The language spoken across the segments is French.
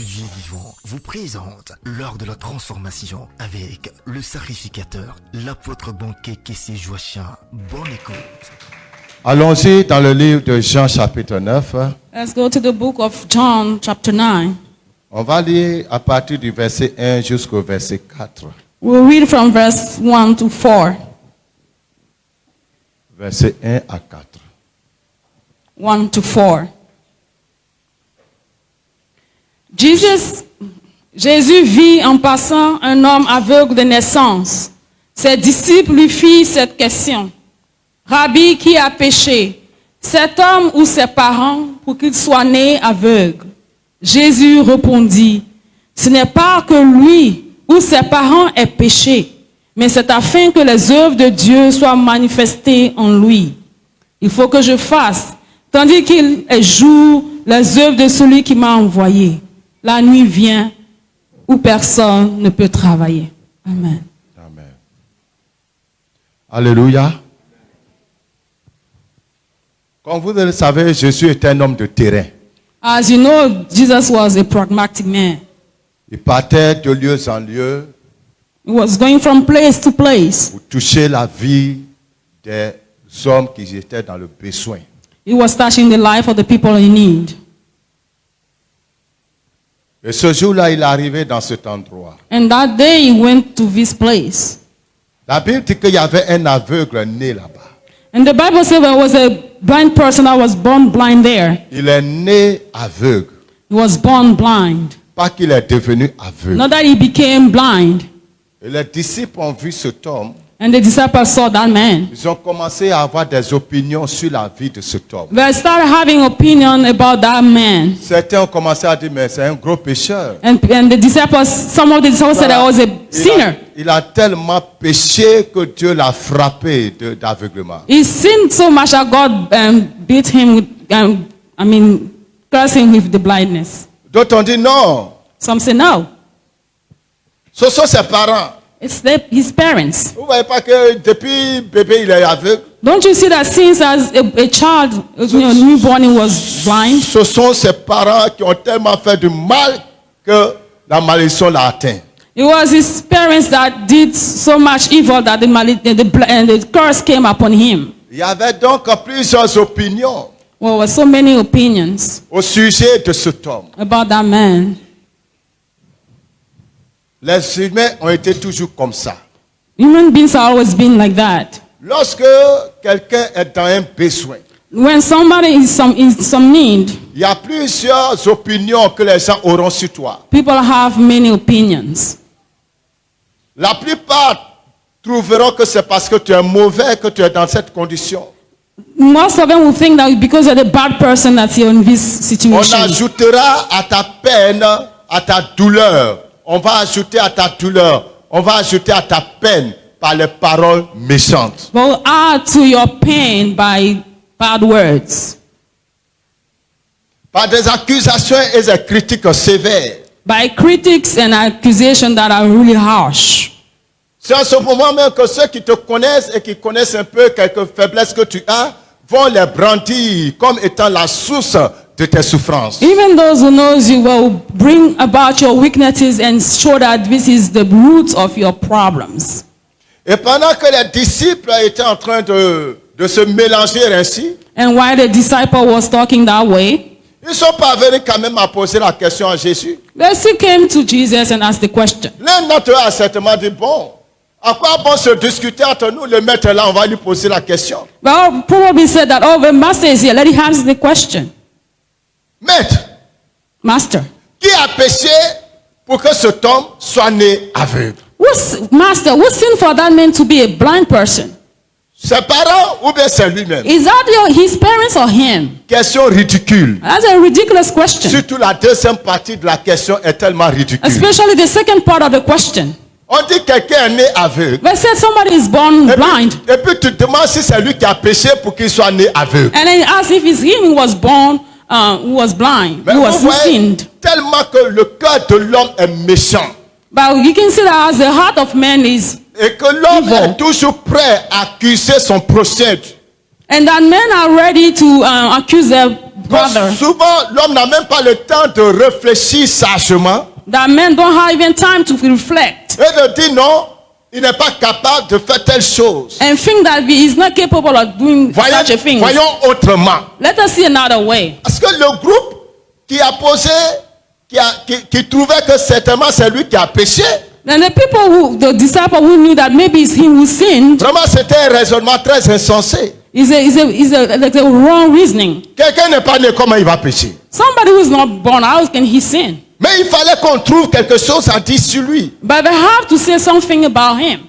du Dieu vivant vous présente lors de la transformation avec le sacrificateur, l'apôtre banquet Kessé Joachim. Bonne écoute. Allons-y dans le livre de Jean chapitre 9. Let's go to the book of John, chapter 9. On va lire à partir du verset 1 jusqu'au verset 4. We'll read from verse 1 to 4. Verset 1 à 4. 1 to 4. Jésus vit en passant un homme aveugle de naissance. Ses disciples lui firent cette question. Rabbi, qui a péché, cet homme ou ses parents, pour qu'il soit né aveugle? Jésus répondit, ce n'est pas que lui ou ses parents aient péché, mais c'est afin que les œuvres de Dieu soient manifestées en lui. Il faut que je fasse, tandis qu'il est jour, les œuvres de celui qui m'a envoyé. La nuit vient où personne ne peut travailler. Amen. Amen. Alléluia. Comme vous le savez, Jésus est un homme de terrain. As you know, Jesus was a pragmatic man. Il partait de lieu en lieu He was going from place to place. pour toucher la vie des hommes qui étaient dans le besoin. He was touching the life of the people in need. Et ce jour-là, il est arrivé dans cet endroit. And that day he went to this place. La Bible dit qu'il y avait un aveugle né là-bas. And the Bible says there was a blind person that was born blind there. Il est né aveugle. He was born blind. Pas qu'il est devenu aveugle. Not that he became blind. Et les disciples ont vu cet homme. And the disciples saw that man. Ils ont commencé à avoir des opinions sur la vie de cet homme. They started having opinion about that man. Certains ont commencé à dire, mais c'est un gros pécheur. And the disciples, some of the disciples said I was a sinner. Il a tellement péché que Dieu l'a frappé d'aveuglement. He sinned so much that God beat him with, cursed him with the blindness. D'autres ont dit non. Some say no. Ce sont ses parents. It's his parents. Vous ne voyez pas que depuis bébé, il est aveugle? Don't you see that since as a child, newborn, he was blind? Ce sont ses parents qui ont tellement fait du mal que la malédiction l'a atteint. It was his parents that did so much evil that the curse came upon him. Il y avait donc plusieurs opinions Well, there were so many opinions au sujet de cet homme. about that man. Les humains ont été toujours comme ça. Human beings have always been like that. Lorsque quelqu'un est dans un besoin, When somebody is in some need, il y a plusieurs opinions que les gens auront sur toi. people have many opinions. La plupart trouveront que c'est parce que tu es mauvais que tu es dans cette condition. Most of them will think that because you're the bad person that you're in this On situation. ajoutera à ta peine, à ta douleur. On va ajouter à ta douleur. On va ajouter à ta peine par les paroles méchantes. But will add to your pain by bad words, Par des accusations et des critiques sévères. by critics and accusations that are really harsh. C'est en ce moment même que ceux qui te connaissent et qui connaissent un peu quelques faiblesses que tu as vont les brandir comme étant la source de tes souffrances. Even those who knows you will bring about your weaknesses and show that this is the root of your problems. Et pendant que les disciples étaient en train de se mélanger ainsi, And while the disciple was talking that way, ils ne sont pas venus quand même à poser la question à Jésus. they still came to Jesus and asked the question. L'un d'entre eux a certainement dit, bon, à quoi bon se discuter entre nous, le maître là, on va lui poser la question. Well, probably said that, oh, the master is here. Let him answer the question. Maître, Master, qui a péché pour que cet homme soit né aveugle? Master, what sin for that man to be a blind person? Ses parents ou bien c'est lui-même? Is that his parents or him? Question ridicule. That's a ridiculous question. Surtout la deuxième partie de la question est tellement ridicule. Especially the second part of the question. On dit que quelqu'un est né aveugle. They said somebody is born blind. Et puis tu te demandes si c'est lui qui a péché pour qu'il soit né aveugle. And then ask if it's him who was born, who was blind, Mais who vous voyez sinned. tellement que le cœur de l'homme est méchant. But you can see that as the heart of man is, Et que l'homme Evil. est toujours prêt à accuser son prochain. and that men are ready to accuse their brother. Souvent, l'homme n'a même pas le temps de réfléchir sagement That men don't have even time to reflect et de dire non, il n'est pas capable de faire telle chose. and think that he is not capable of doing such a thing. Voyons autrement. Let us see another way. Parce que le groupe qui a posé, qui trouvait que certainement c'est lui qui a péché, Then the disciple who knew that maybe it's him who sinned, vraiment c'était un raisonnement très insensé. is like a wrong reasoning. Quelqu'un n'est pas né, comment il va pécher? Somebody who is not born, how can he sin? Mais il fallait qu'on trouve quelque chose à dire sur lui. But they have to say something about him.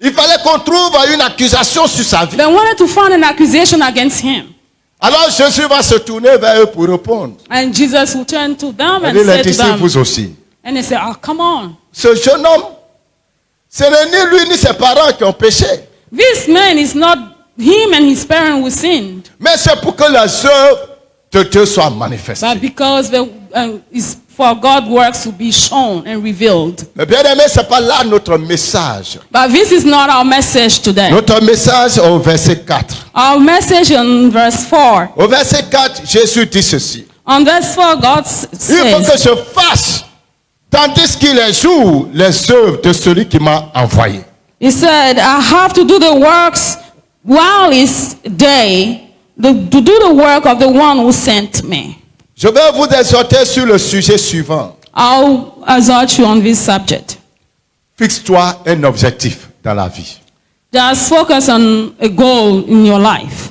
Il fallait qu'on trouve une accusation sur sa vie. They wanted to find an accusation against him. Alors Jésus va se tourner vers eux pour répondre. And Jesus will turn to them Il and dit, say les to them, disciples aussi. and they say, oh, come on. Ce jeune homme, ce n'est ni lui ni ses parents qui ont péché. This man is not him and his parents who sinned, Mais c'est pour que les œuvres de Dieu soient manifestées. but because it's for God's works to be shown and revealed. Mais bien aimé, ce n'est pas là notre message. But this is not our message today. Notre message au verset 4. Our message in verse 4. Au verset 4, Jésus dit ceci. On verse 4, God Il faut que says, je fasse, tandis qu'il est jour, les œuvres de celui qui m'a envoyé. He said, I have to do the works while it's day, to do the work of the one who sent me. Je vais vous exhorter sur le sujet suivant. I'll exhort you on this subject. Fixe-toi un objectif dans la vie. Just focus on a goal in your life.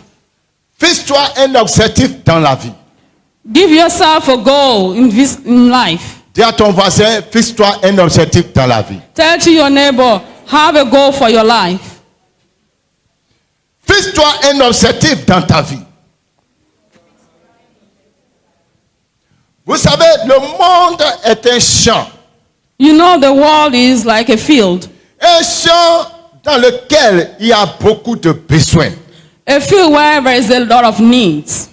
Fixe-toi un objectif dans la vie. Give yourself a goal in life. Dis à ton voisin, fixe-toi un objectif dans la vie. Tell to your neighbor, have a goal for your life. Fixe-toi un objectif dans ta vie. Vous savez, le monde est un champ. You know the world is like a field. Un champ dans lequel il y a beaucoup de besoins. A field where there is a lot of needs.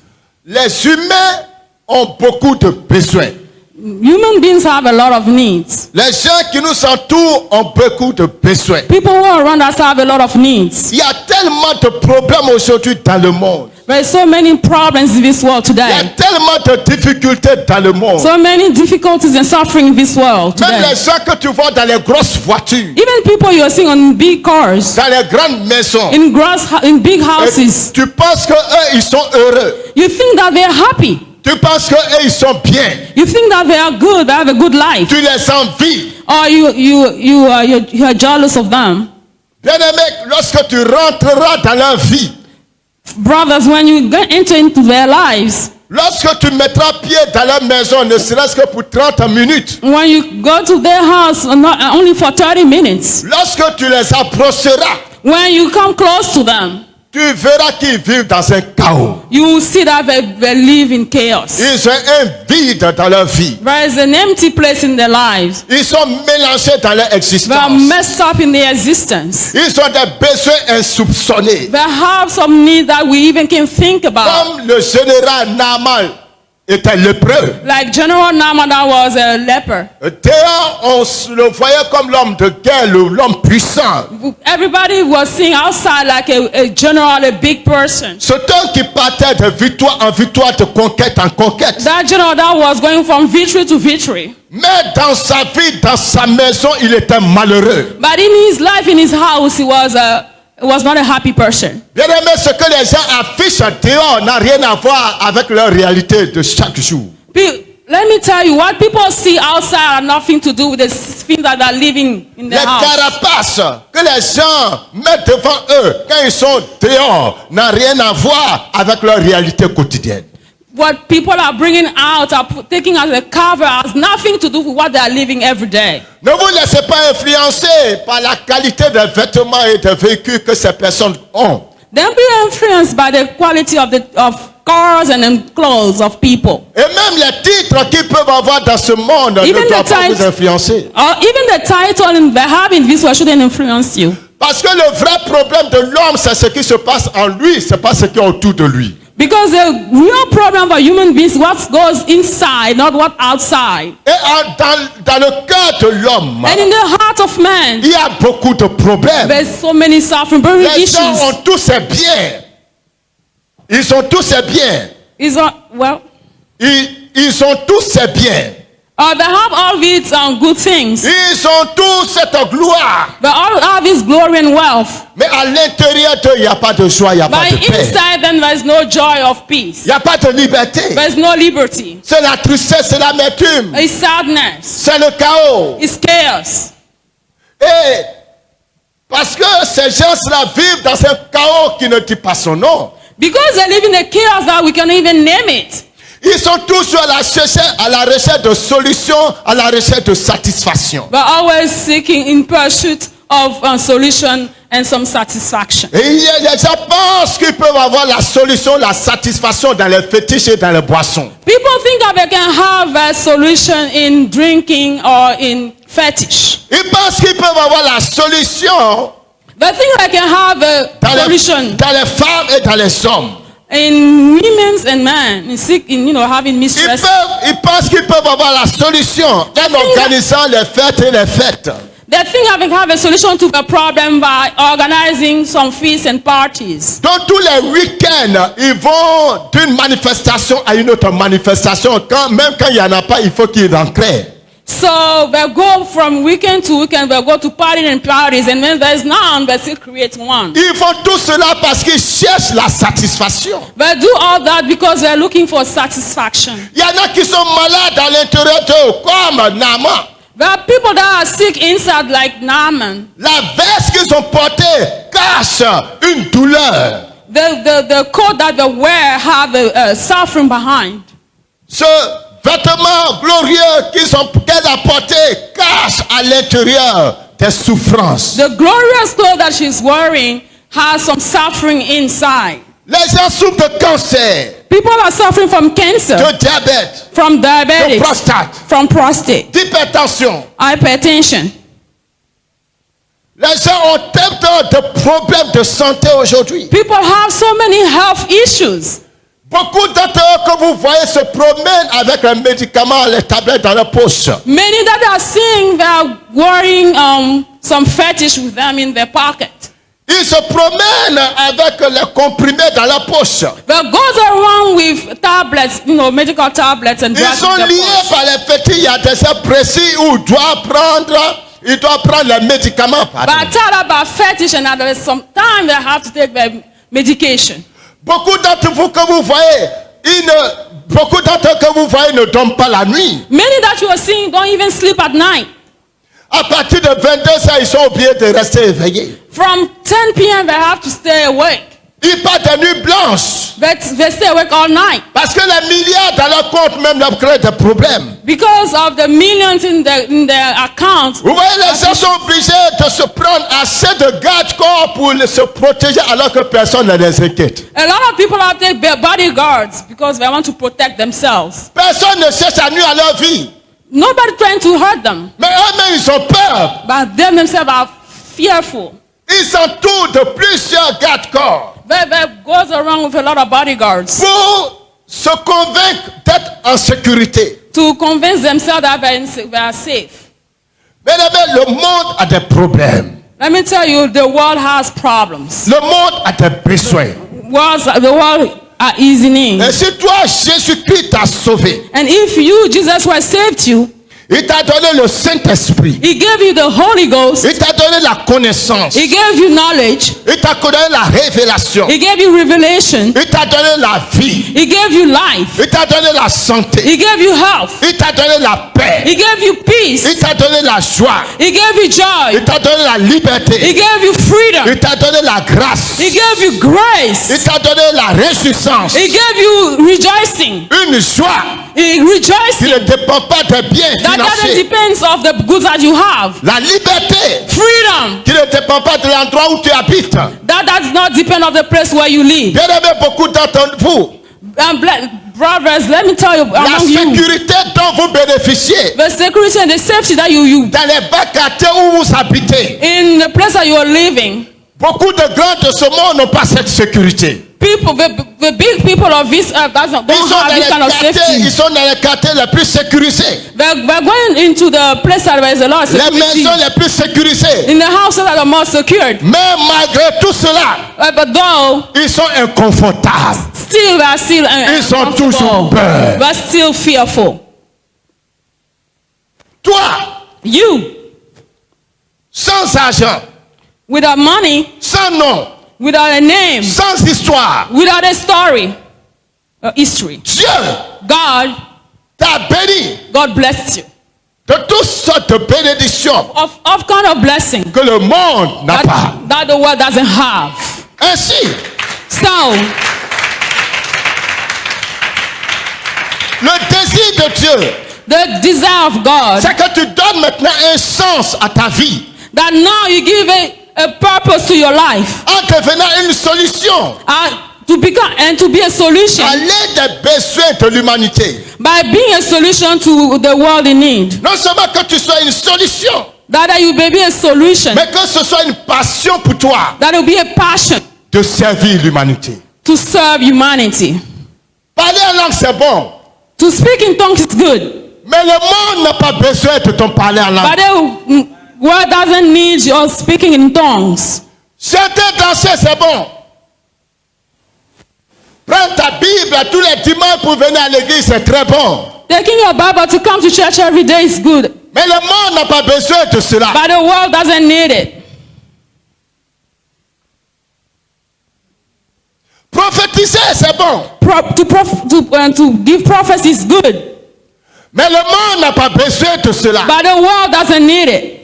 Les humains ont beaucoup de besoins. Human beings have a lot of needs. Les gens qui nous entourent ont beaucoup de besoins. People who are around us have a lot of needs. Il y a tellement de problèmes aujourd'hui dans le monde. There are so many problems in this world Il y a today. tellement de difficultés dans le monde. So many difficulties and suffering in this world Même today. les gens que tu vois dans les grosses voitures, Even people you are seeing on big cars, dans les grandes maisons, in big et houses, tu penses qu'eux, ils sont heureux. you think that they're happy. Tu penses qu'eux, ils sont bien. You think that they are good, they have a good life. Tu les envies. Or you are jealous of them. Bien-aimé, lorsque tu rentreras dans leur vie, Brothers, when you enter into their lives, lorsque tu mettras pied dans leur maison, ne serait-ce que pour 30 minutes, when you go to their house, not only for 30 minutes, lorsque tu les approcheras, when you come close to them, tu verras qu'ils vivent dans un chaos. you will see that they live in chaos. Ils ont un vide dans leur vie. There is an empty place in their lives. Ils sont mélangés dans leur They are existence. messed up in their existence. Ils ont des besoins insoupçonnés. They have some need that we even can think about. Comme le général Naaman était lépreux. Like General Naaman that was a leper. Dehors, on le voyait comme l'homme de guerre, l'homme puissant. Everybody was seeing outside like a general, a big person. Ce homme qui partait de victoire en victoire, de conquête en conquête. That general that was going from victory to victory. Mais dans sa vie, dans sa maison, il était malheureux. But in his life, in his house, he was not a happy person. Bien aimé, ce que les gens affichent dehors n'a rien à voir avec leur réalité de chaque jour. Let me tell you, what people see outside have nothing to do with the things that are living in Les their house. carapaces que les gens mettent devant eux quand ils sont dehors n'a rien à voir avec leur réalité quotidienne. What people are bringing out, taking out the cover, has nothing to do with what they are living every day. Ne vous laissez pas influencer par la qualité des vêtements et des véhicules que ces personnes ont. Don't be influenced by the quality of cars and clothes of people. Et même les titres qu'ils peuvent avoir dans ce monde ne doivent pas vous influencer. Or even the title they have in this world shouldn't influence you. Parce que le vrai problème de l'homme, c'est ce qui se passe en lui, c'est pas ce qui est autour de lui. Because the real problem for human beings is what goes inside, not what outside. Et dans le cœur de l'homme, And in the heart of man, il y a beaucoup de problèmes. there's so many suffering, very Les gens issues. ont tous ces biens. Ils ont tous ces biens. Is well. Ils ont tous ces biens. They have all these good things. Ils ont tous cette gloire. They all have this glory and wealth. Mais à l'intérieur d'eux, il n'y a pas de joie, il n'y a pas But de paix. inside them, there is no joy of peace. Il n'y a pas de liberté. There is no liberty. C'est la tristesse, c'est l'amertume. It's sadness. C'est le chaos. It's chaos. Et parce que ces gens-là vivent dans un chaos qui ne dit pas son nom. Because they live in a chaos that we can even name it. Ils sont tous à la recherche de solutions, à la recherche de satisfaction. But always seeking in pursuit of a solution and some satisfaction. Et les gens pensent qu'ils peuvent avoir la solution, la satisfaction dans les fétiches et dans les boissons. People think that they can have a solution in drinking or in fetish. Ils pensent qu'ils peuvent avoir la solution They think they can have a solution dans les femmes et dans les hommes. in women and men, in having mistress. Ils pensent qu'ils peuvent avoir la solution en organisant les fêtes et les fêtes. They think they can have a solution to the problem by organizing some feasts and parties. Donc tous les week-ends, ils vont d'une manifestation à une autre manifestation. Même quand il n'y en a pas, il faut qu'ils en créent. So they go from weekend to weekend, they go to parties and parties, and when there is none, they still create one. Ils font tout cela parce qu'ils cherchent la satisfaction. They do all that because they're looking for satisfaction. Il y en a qui sont malades à l'intérieur d'eux, comme Naaman. There are people that are sick inside like Naaman. La veste qu'ils ont portée cache une douleur. The coat that they wear have a suffering behind. Ce vêtement glorieux qu'elle a porté cache à l'intérieur des souffrances. The glorious clothes that she's wearing has some suffering inside. Les gens souffrent de cancer, People are suffering from cancer, de diabète, from de diabetes, prostate, from prostate, d'hypertension. hypertension. Les gens ont tellement de problèmes de santé aujourd'hui. People have so many health issues. Beaucoup d'entre eux que vous voyez se promènent avec un médicament, les tablettes dans la poche. Many that are seeing, they are wearing some fetish with them in their pocket. Ils se promènent avec les comprimés dans la poche. That goes around with tablets, medical tablets and drugs. Ils sont in their liés poche. par les fétiches. Il y a des heures précis où il doit prendre les médicaments. But tell about fetish and there is some time they have to take their medication. Beaucoup d'entre vous que vous voyez, beaucoup d'entre eux que vous voyez ne dorment pas la nuit. Many that you are seeing don't even sleep at night. À partir de 22 heures, ils sont obligés de rester éveillés. From 10 p.m. they have to stay awake. Ils partent des nuits blanches. But they stay awake all night. Parce que les milliards dans leur compte même leur créent des problèmes. Because of the millions in their account. Vous voyez, les gens sont obligés de se prendre assez de garde-corps pour se protéger alors que personne ne les inquiète. A lot of people have to take bodyguards because they want to protect themselves. Personne ne cherche à nuire à leur vie. Nobody trying to hurt them. Mais eux-mêmes, ils ont peur. But them themselves are fearful. Ils s'entourent de plusieurs garde-corps They goes around with a lot of bodyguards pour se convaincre d'être en sécurité. to convince themselves that they are safe. Mais le monde a des problèmes. Let me tell you, the world has problems. Le monde a des besoins. The world are easing. Et si toi, Jésus-Christ t'a sauvé, And if you, Jesus Christ, saved you, il t'a donné le Saint-Esprit. He gave you the Holy Ghost. Il t'a donné la connaissance. He gave you knowledge. Il t'a donné la révélation. He gave you revelation. Il t'a donné la vie. He gave you life. Il t'a donné la santé. He gave you health. Il t'a donné la paix. He gave you peace. Il t'a donné la joie. He gave you joy. Il t'a donné la He liberté. gave you freedom. Il t'a donné la grâce. He gave you grace. Il t'a donné la réjouissance. He gave you rejoicing. Une joie qui Rejoicing. ne dépend pas des biens That doesn't financiers. depend of the goods that you have. La liberté Freedom. qui ne dépend pas de l'endroit où tu habites. That does not depend of the place where you live. Bien aimé, beaucoup d'entre vous, Brothers, let me tell you, la among you, sécurité dont vous bénéficiez the security and the safety that you dans les bas quartiers où vous habitez, in the place that you are living, beaucoup de grands de ce monde n'ont pas cette sécurité. people, the big people of this earth don't Ils sont, have dans this les kind of quartiers, safety. ils sont dans les quartiers les plus sécurisés, They're going into the place that there is a lot of les security, maisons les plus sécurisées. in the houses that are more secured. Mais malgré tout cela, But though, ils sont inconfortables. still are still Ils sont toujours peur. but still fearful. Toi, You, sans argent, without money, sans nom, without a name, sans histoire, without a story, a history, Dieu God, t'a béni God blessed you. de toutes sortes de bénédictions Of kind of blessing que le monde n'a pas. that the world doesn't have. Ainsi, So, le désir de Dieu, the desire of God, c'est que tu donnes maintenant un sens à ta vie that now you give a purpose to your life, en devenant une solution to become and to be a solution, à l'aide des besoins de l'humanité. by being a solution to the world in need. Non seulement que tu sois une solution, That you may be a solution, mais que ce soit une passion pour toi that will be a passion de servir l'humanité. to serve humanity. Parler en langue, c'est bon, To speak in tongues is good, mais le monde n'a pas besoin de ton parler en langue. but the world doesn't need your speaking in tongues. Certains danser, c'est bon. Prends ta Bible tous les dimanches pour venir à l'église, c'est très bon. Taking your Bible to come to church every day is good, Mais le monde n'a pas besoin de cela. but the world doesn't need it. Prophétiser, c'est bon. To give prophecy is good, Mais le monde n'a pas besoin de cela. but the world doesn't need it.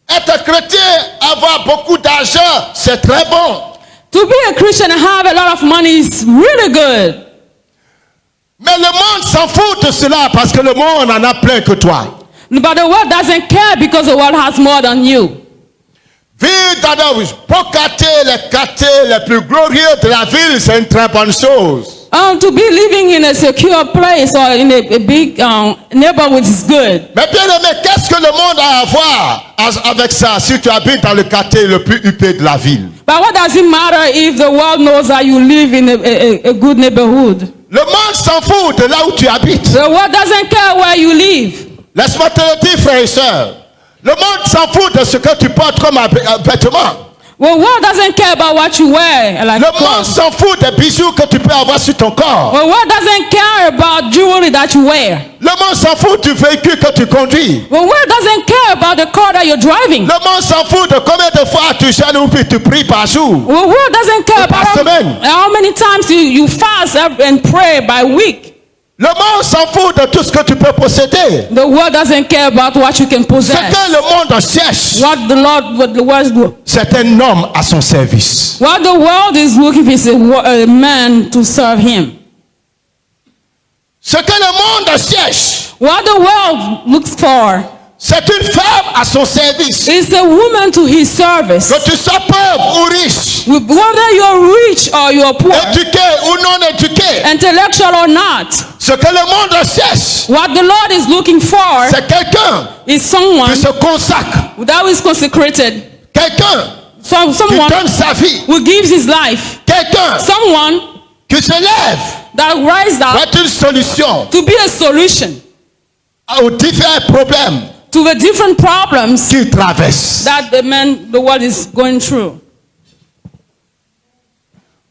Être chrétien, avoir beaucoup d'argent, c'est très bon. To be a Christian and have a lot of money is really good, Mais le monde s'en fout de cela parce que le monde en a plein que toi. but the world doesn't care because the world has more than you. Vivre dans les beaux quartiers les plus glorieux de la ville, c'est une très bonne chose. To be living in a secure place or in a big neighborhood is good. Mais bien aimé, qu'est-ce que le monde a à voir avec ça si tu habites dans le quartier le plus huppé de la ville? But what does it matter if the world knows that you live in a good neighborhood? Le monde s'en fout de là où tu habites. The world doesn't care where you live. Laisse-moi te le dire, frères et sœurs. Le monde s'en fout de ce que tu portes comme vêtement. The world doesn't care about what you wear. Like Le monde clothes. s'en fout des bijoux que tu peux avoir sur ton corps. The world doesn't care about jewelry that you wear. Le monde s'en fout du véhicule que tu conduis. The world doesn't care about the car that you're driving. Le monde s'en fout de combien de fois tu jeûnes ou puis tu pries par jour. The world doesn't care Par about semaine. how many times you fast and pray by week. Le monde s'en fout de tout ce que tu peux posséder. The world doesn't care about what you can Ce possess. que le monde cherche, What the world c'est un homme à son service. What the world is looking for is a man to serve him. Ce que le monde cherche, What the world looks for c'est une femme à son service. is a woman to his service. Que tu sois pauvre ou riche, Whether you're rich or you're poor, éduqué ou non éduqué, intellectual or not, ce que le monde cherche, what the Lord is looking for c'est quelqu'un is someone qui se consacre, that is consecrated, quelqu'un qui someone donne sa vie, who gives his life, quelqu'un someone qui se lève that rises pour up être une solution to be a solution aux différents problèmes to the different problems qu'il traverse. that the world is going through.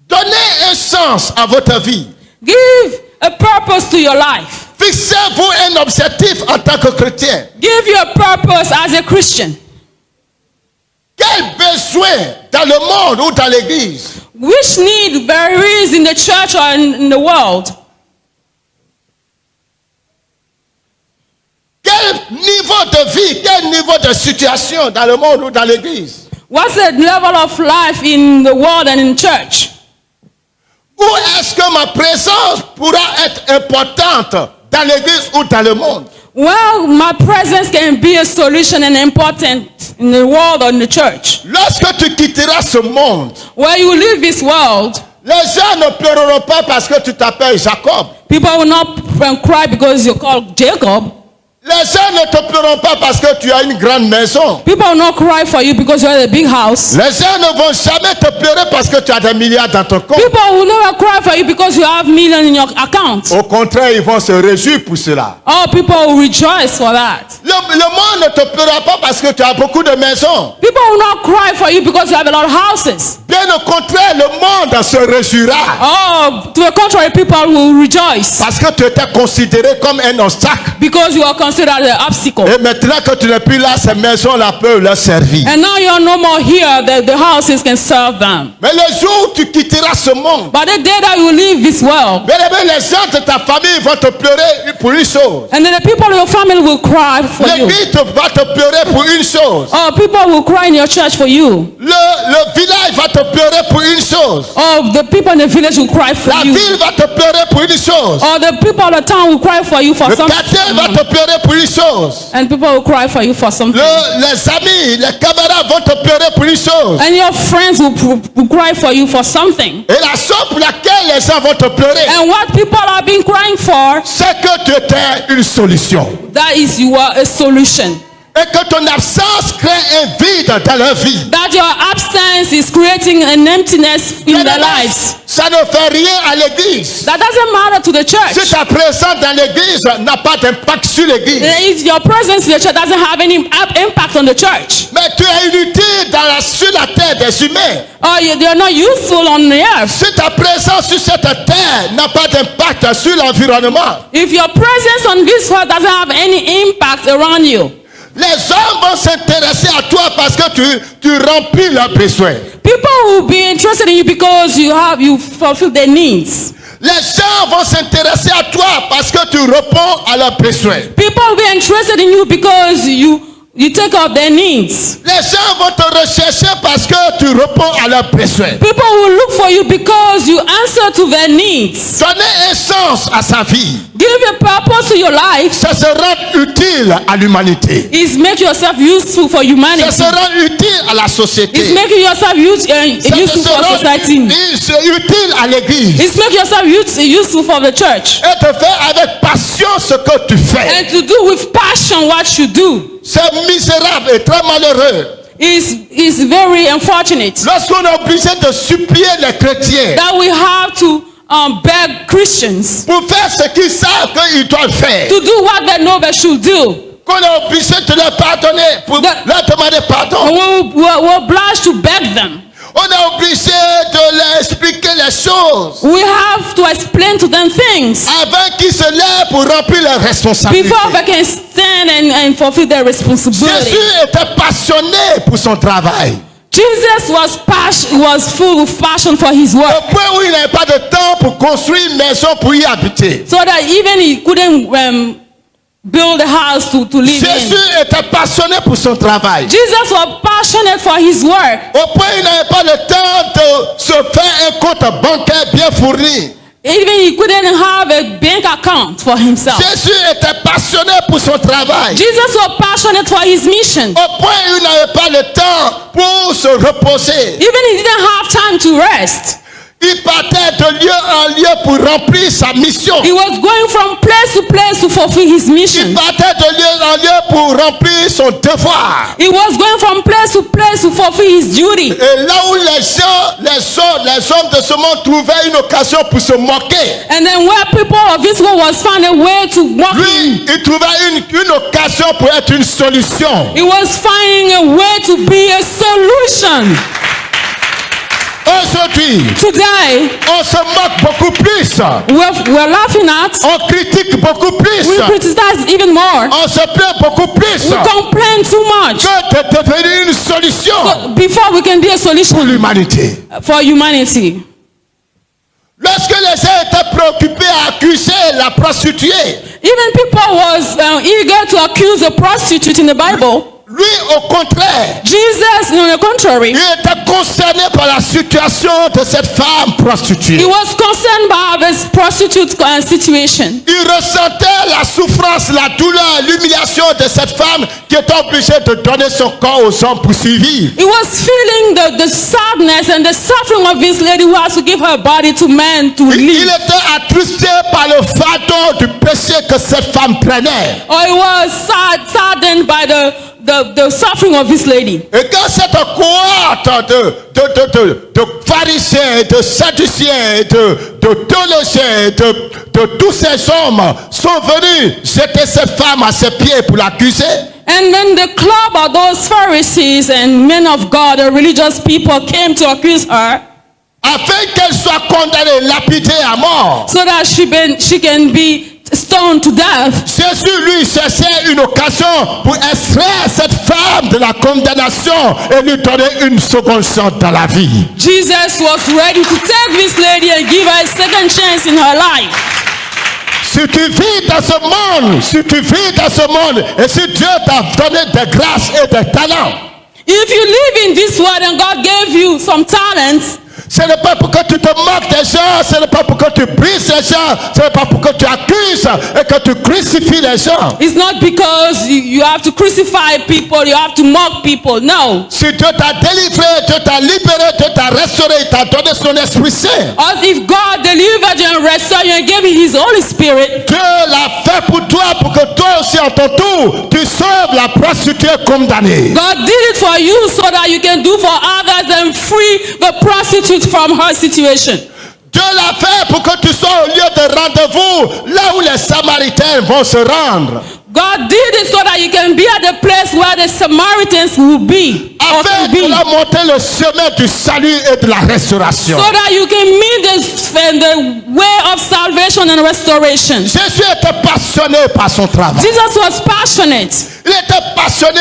Donnez un sens à votre vie. Give a purpose to your life. Fixez-vous un objectif en tant que chrétien. Give you a purpose as a Christian. Quel besoin dans le monde ou dans l'église Which need there is in the church or in the world? Quel niveau de vie, quel niveau de situation dans le monde ou dans l'église? What's the level of life in the world and in church? Où est-ce que ma présence pourra être importante dans l'église ou dans le monde? Well, my presence can be a solution and important in the world or in the church. Lorsque tu quitteras ce monde, Where you leave this world, les gens ne pleureront pas parce que tu t'appelles Jacob. people will not cry because you're called Jacob. Les gens ne te pleureront pas parce que tu as une grande maison. People will not cry for you because you have a big house. Les gens ne vont jamais te pleurer parce que tu as des milliards dans ton compte. People will never cry for you because you have millions in your account. Au contraire, ils vont se réjouir pour cela. Oh, people will rejoice for that. Le monde ne te pleurera pas parce que tu as beaucoup de maisons. People will not cry for you because you have a lot of houses. Bien au contraire, le monde se réjouira. Oh, to the contrary, people will rejoice Parce que tu étais considéré comme un obstacle. because you are considered an obstacle. Et maintenant que tu n'es plus là, ces maisons-là peuvent leur servir. And now you are no more here, the houses can serve them. Mais le jour où tu quitteras ce monde, But the day that you leave this world, bien aimé, les gens de ta famille vont te pleurer pour une chose. and then the people in your family will cry for you. L'église va te pleurer pour une chose. Oh, people will cry in your church for you. Le village va te pleurer pour une chose. Oh, the people in the village will cry for La you. ville va te pleurer pour une chose. Or the people of the town will cry for you for Le something. quartier va te pleurer pour une chose. And people will cry for you for something. Les amis, les camarades vont te pleurer pour une chose. And your friends will cry for you for something. Et la chose pour laquelle les gens vont te pleurer, And what people have been crying for, c'est que tu étais une solution. that is you are a solution. Et que ton absence crée un vide dans leur vie. That your absence is creating an emptiness in their lives. Ça ne fait rien à l'église. That doesn't matter to the Si church. ta présence dans l'église n'a pas d'impact sur l'église. If your presence in the church doesn't have any impact on the church, Mais tu es inutile sur la terre des humains. or you're not useful on the earth. Si ta présence sur cette terre n'a pas d'impact sur l'environnement, If your presence on this world doesn't have any impact around you, les hommes vont s'intéresser à toi parce que tu remplis leurs besoins. people will be interested in you because you fulfill their needs. Les gens vont s'intéresser à toi parce que tu réponds à leurs besoins. People will be interested in you because you take care of their needs. Les gens vont te rechercher parce que tu réponds à leurs besoins. People will look for you because you answer to their needs. Donner un sens à sa vie, Give a purpose to your life ça se rend utile à l'humanité. is make yourself useful for Ça humanity. se rend utile à la société. It's making yourself Ça useful se for rend society. utile à l'église. It's making yourself useful for the church. Et te faire avec passion ce que tu fais. And to do with passion what you do C'est misérable et très malheureux is very unfortunate. lorsqu'on est obligé de supplier les chrétiens That we have to beg Christians pour faire ce qu'ils savent qu'ils doivent faire. to do what they know they should do. Qu'on est obligé de leur pardonner, pour leur demander pardon. And we're obliged to beg them. On est obligé de leur expliquer les choses We have to explain to them things avant qu'ils se lèvent pour remplir leurs responsabilités. before they can stand and fulfill their responsibility. Jésus était passionné pour son travail. Jesus was full of passion for his work, Au point où il n'avait pas de temps pour construire une maison pour y habiter. so that even he couldn't build a house to live Jésus in. était passionné pour son travail. Jesus was passionate for his work. Au point où il n'avait pas le temps de se faire un compte bancaire bien fourni. Even he couldn't have a bank account for himself. Jésus était passionné pour son travail. Jesus was passionate for his mission. Au point où il n'avait pas le temps pour se reposer. Even he didn't have time to rest. Il partait de lieu en lieu pour remplir sa mission. He was going from place to fulfill his Il mission. partait de lieu en lieu pour remplir son devoir. He was going from place to fulfill his duty. Et là où les hommes de ce monde trouvaient une occasion pour se moquer, And then where people of this world was found a way to mock him. lui, il trouvait une occasion pour être une solution. He was finding a way to be a solution. Aujourd'hui, Today, on se moque beaucoup plus. we're laughing at, On critique beaucoup plus. we criticize even more, On se plaint beaucoup plus. we complain too much Que de devenir une solution before we can be a pour solution l'humanité. for humanity. Lorsque les gens étaient préoccupés à accuser la prostituée, Even people was eager to accuse a prostitute in the Bible. Lui, au contraire, Jesus, on the contrary, il était concerné par la situation de cette femme prostituée. he was concerned by this prostitute situation. Il ressentait la souffrance, la douleur, l'humiliation de cette femme qui était obligée de donner son corps aux hommes pour survivre. He was feeling the sadness and the suffering of this lady who has to give her body to men to Il live. était attristé par le fardeau du péché que cette femme prenait. Or he was saddened by the suffering of this lady. Et quand cette cohorte de pharisiens, de sadduciens, de théologiens, de tous ces hommes sont venus jeter cette femme à ses pieds pour l'accuser, And then the club of those Pharisees and men of God, the religious people, came to accuse her afin qu'elle soit condamnée, lapidée à mort. so that she can be stoned to death. Jésus, lui, cherchait une occasion pour extraire cette femme de la condamnation et lui donner une seconde chance dans la vie. Jesus was ready to take this lady and give her a second chance in her life. Si tu vis dans ce monde, et si Dieu t'a donné des grâces et des talents, If you live in this world and God gave you some talents, ce n'est pas pour que tu te moques des gens, ce n'est pas pour que tu brises les gens, ce n'est pas pour que tu accuses et que tu crucifies les gens. it's not because you have to crucify people, you have to mock people. No. Si Dieu t'a délivré, Dieu t'a libéré, Dieu t'a restauré, il t'a donné son Esprit Saint. Or if God delivered you and restored you and gave you His Holy Spirit, Dieu l'a fait pour toi, pour que toi aussi en ton tour, tu sauves la prostituée condamnée. God did it for you so that you can do for others and free the prostitute from her situation. Dieu l'a fait pour que tu sois au lieu de rendez-vous, là où les Samaritains vont se rendre. God did it so that you can be at the place where the Samaritans will be. Or Afin can be. de leur montrer le chemin du salut et de la restauration. So that you can meet the way of salvation and restoration. Jésus était passionné par son travail. Jesus was passionate. Il était passionné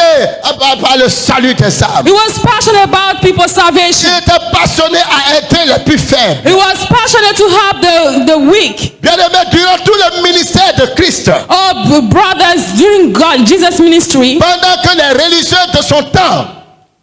par le salut des âmes. He was passionate about people's Il salvation. était passionné à aider les plus faibles. He was passionate to help the weak. Bien-aimé, durant tout le ministère de Christ, Oh, brothers, during Jesus' ministry, pendant que les religieux de son temps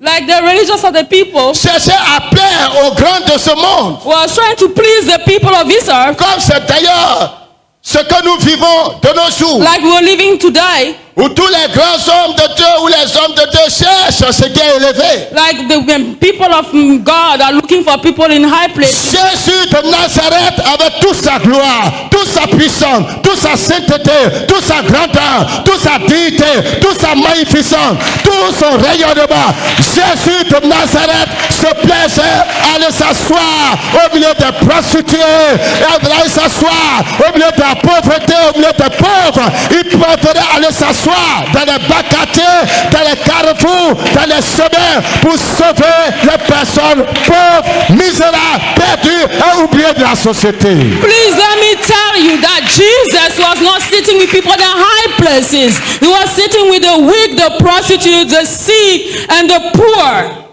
like the religious of the people, cherchaient à plaire aux grands de ce monde, was trying to please the people of this earth, comme c'est d'ailleurs ce que nous vivons de nos jours, like we're living today, où tous les grands hommes de Dieu ou les hommes de Dieu cherchent ce qui est élevé. like the people of God are looking for people in high places. Jésus de Nazareth, avec toute sa gloire, toute sa puissance, toute sa sainteté, toute sa grandeur, toute sa dignité, toute sa magnificence, tout son rayonnement, Jésus de Nazareth se plaisait à aller s'asseoir au milieu des prostituées, et à aller s'asseoir au milieu de la pauvreté, au milieu des pauvres. Il préférait aller s'asseoir dans les bas quartiers, dans les carrefours, dans les chemins pour sauver les personnes pauvres, misérables, perdues et oubliées de la société. Please let me tell you that Jesus was not sitting with people in high places. He was sitting with the weak, the prostitutes, the sick, and the poor.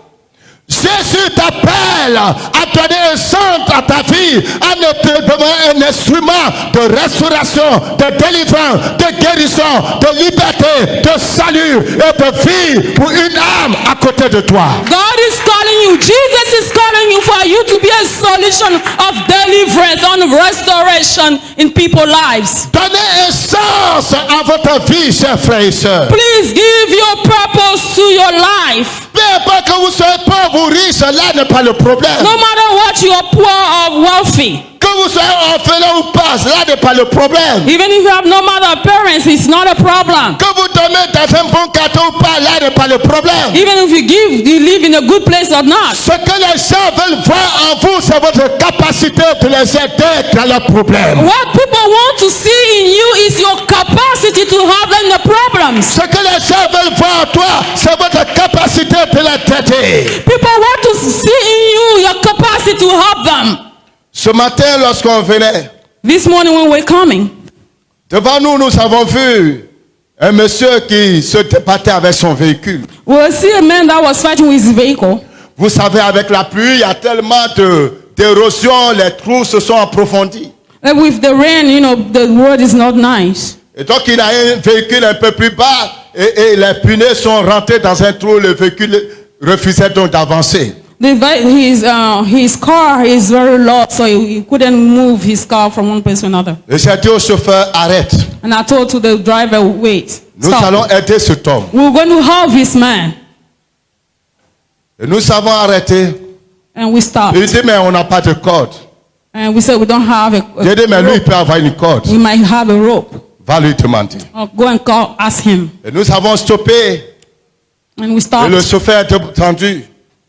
Jésus t'appelle à donner un centre à ta vie, à te donner un instrument de restauration, de délivrance, de guérison, de liberté, de salut et de vie pour une âme à côté de toi. God is calling you. Jesus is calling you for you to be a solution of deliverance and restoration in people's lives. Donnez un sens à votre vie, chers frères et sœurs. Please give your purpose to your life. Peu importe que vous soyez pauvre ou riche, là n'est pas le problème. No matter what you are poor or wealthy. Que vous soyez orphelin ou pas, là n'est pas le problème. Even if you have no mother or parents, it's not a problem. Que vous dormez dans un bon quartier ou pas, là n'est pas le problème. Even if you live in a good place or not. Ce que les gens veulent voir en vous, c'est votre capacité de les aider dans leurs problèmes. What people want to see in you is your capacity to help them the problems. Ce que les gens veulent voir en toi, c'est votre capacité de les aider. People want to see in you your capacity to help them. Ce matin, lorsqu'on venait, This morning when we're coming, devant nous, nous avons vu un monsieur qui se débattait avec son véhicule. we'll see a man that was fighting with his vehicle. Vous savez, avec la pluie, il y a tellement d'érosion, les trous se sont approfondis. With the rain, the road is not nice. Et donc, il a un véhicule un peu plus bas. et les punaises sont rentrées dans un trou. Le véhicule refusait donc d'avancer. His car is very low, so he couldn't move his car from one place to another. Et j'ai dit au chauffeur, arrête. And I told to the driver, wait, Nous stop. allons aider cet homme. We're going to help this man. Et nous avons arrêté. And we stopped. Il dit, mais on n'a pas de corde. And we said, we don't have a J'ai dit, mais lui, il rope. peut avoir une corde. We might have a rope. Va lui demander. Or go and ask him. Et nous avons stoppé. And we Et stopped. le chauffeur a entendu.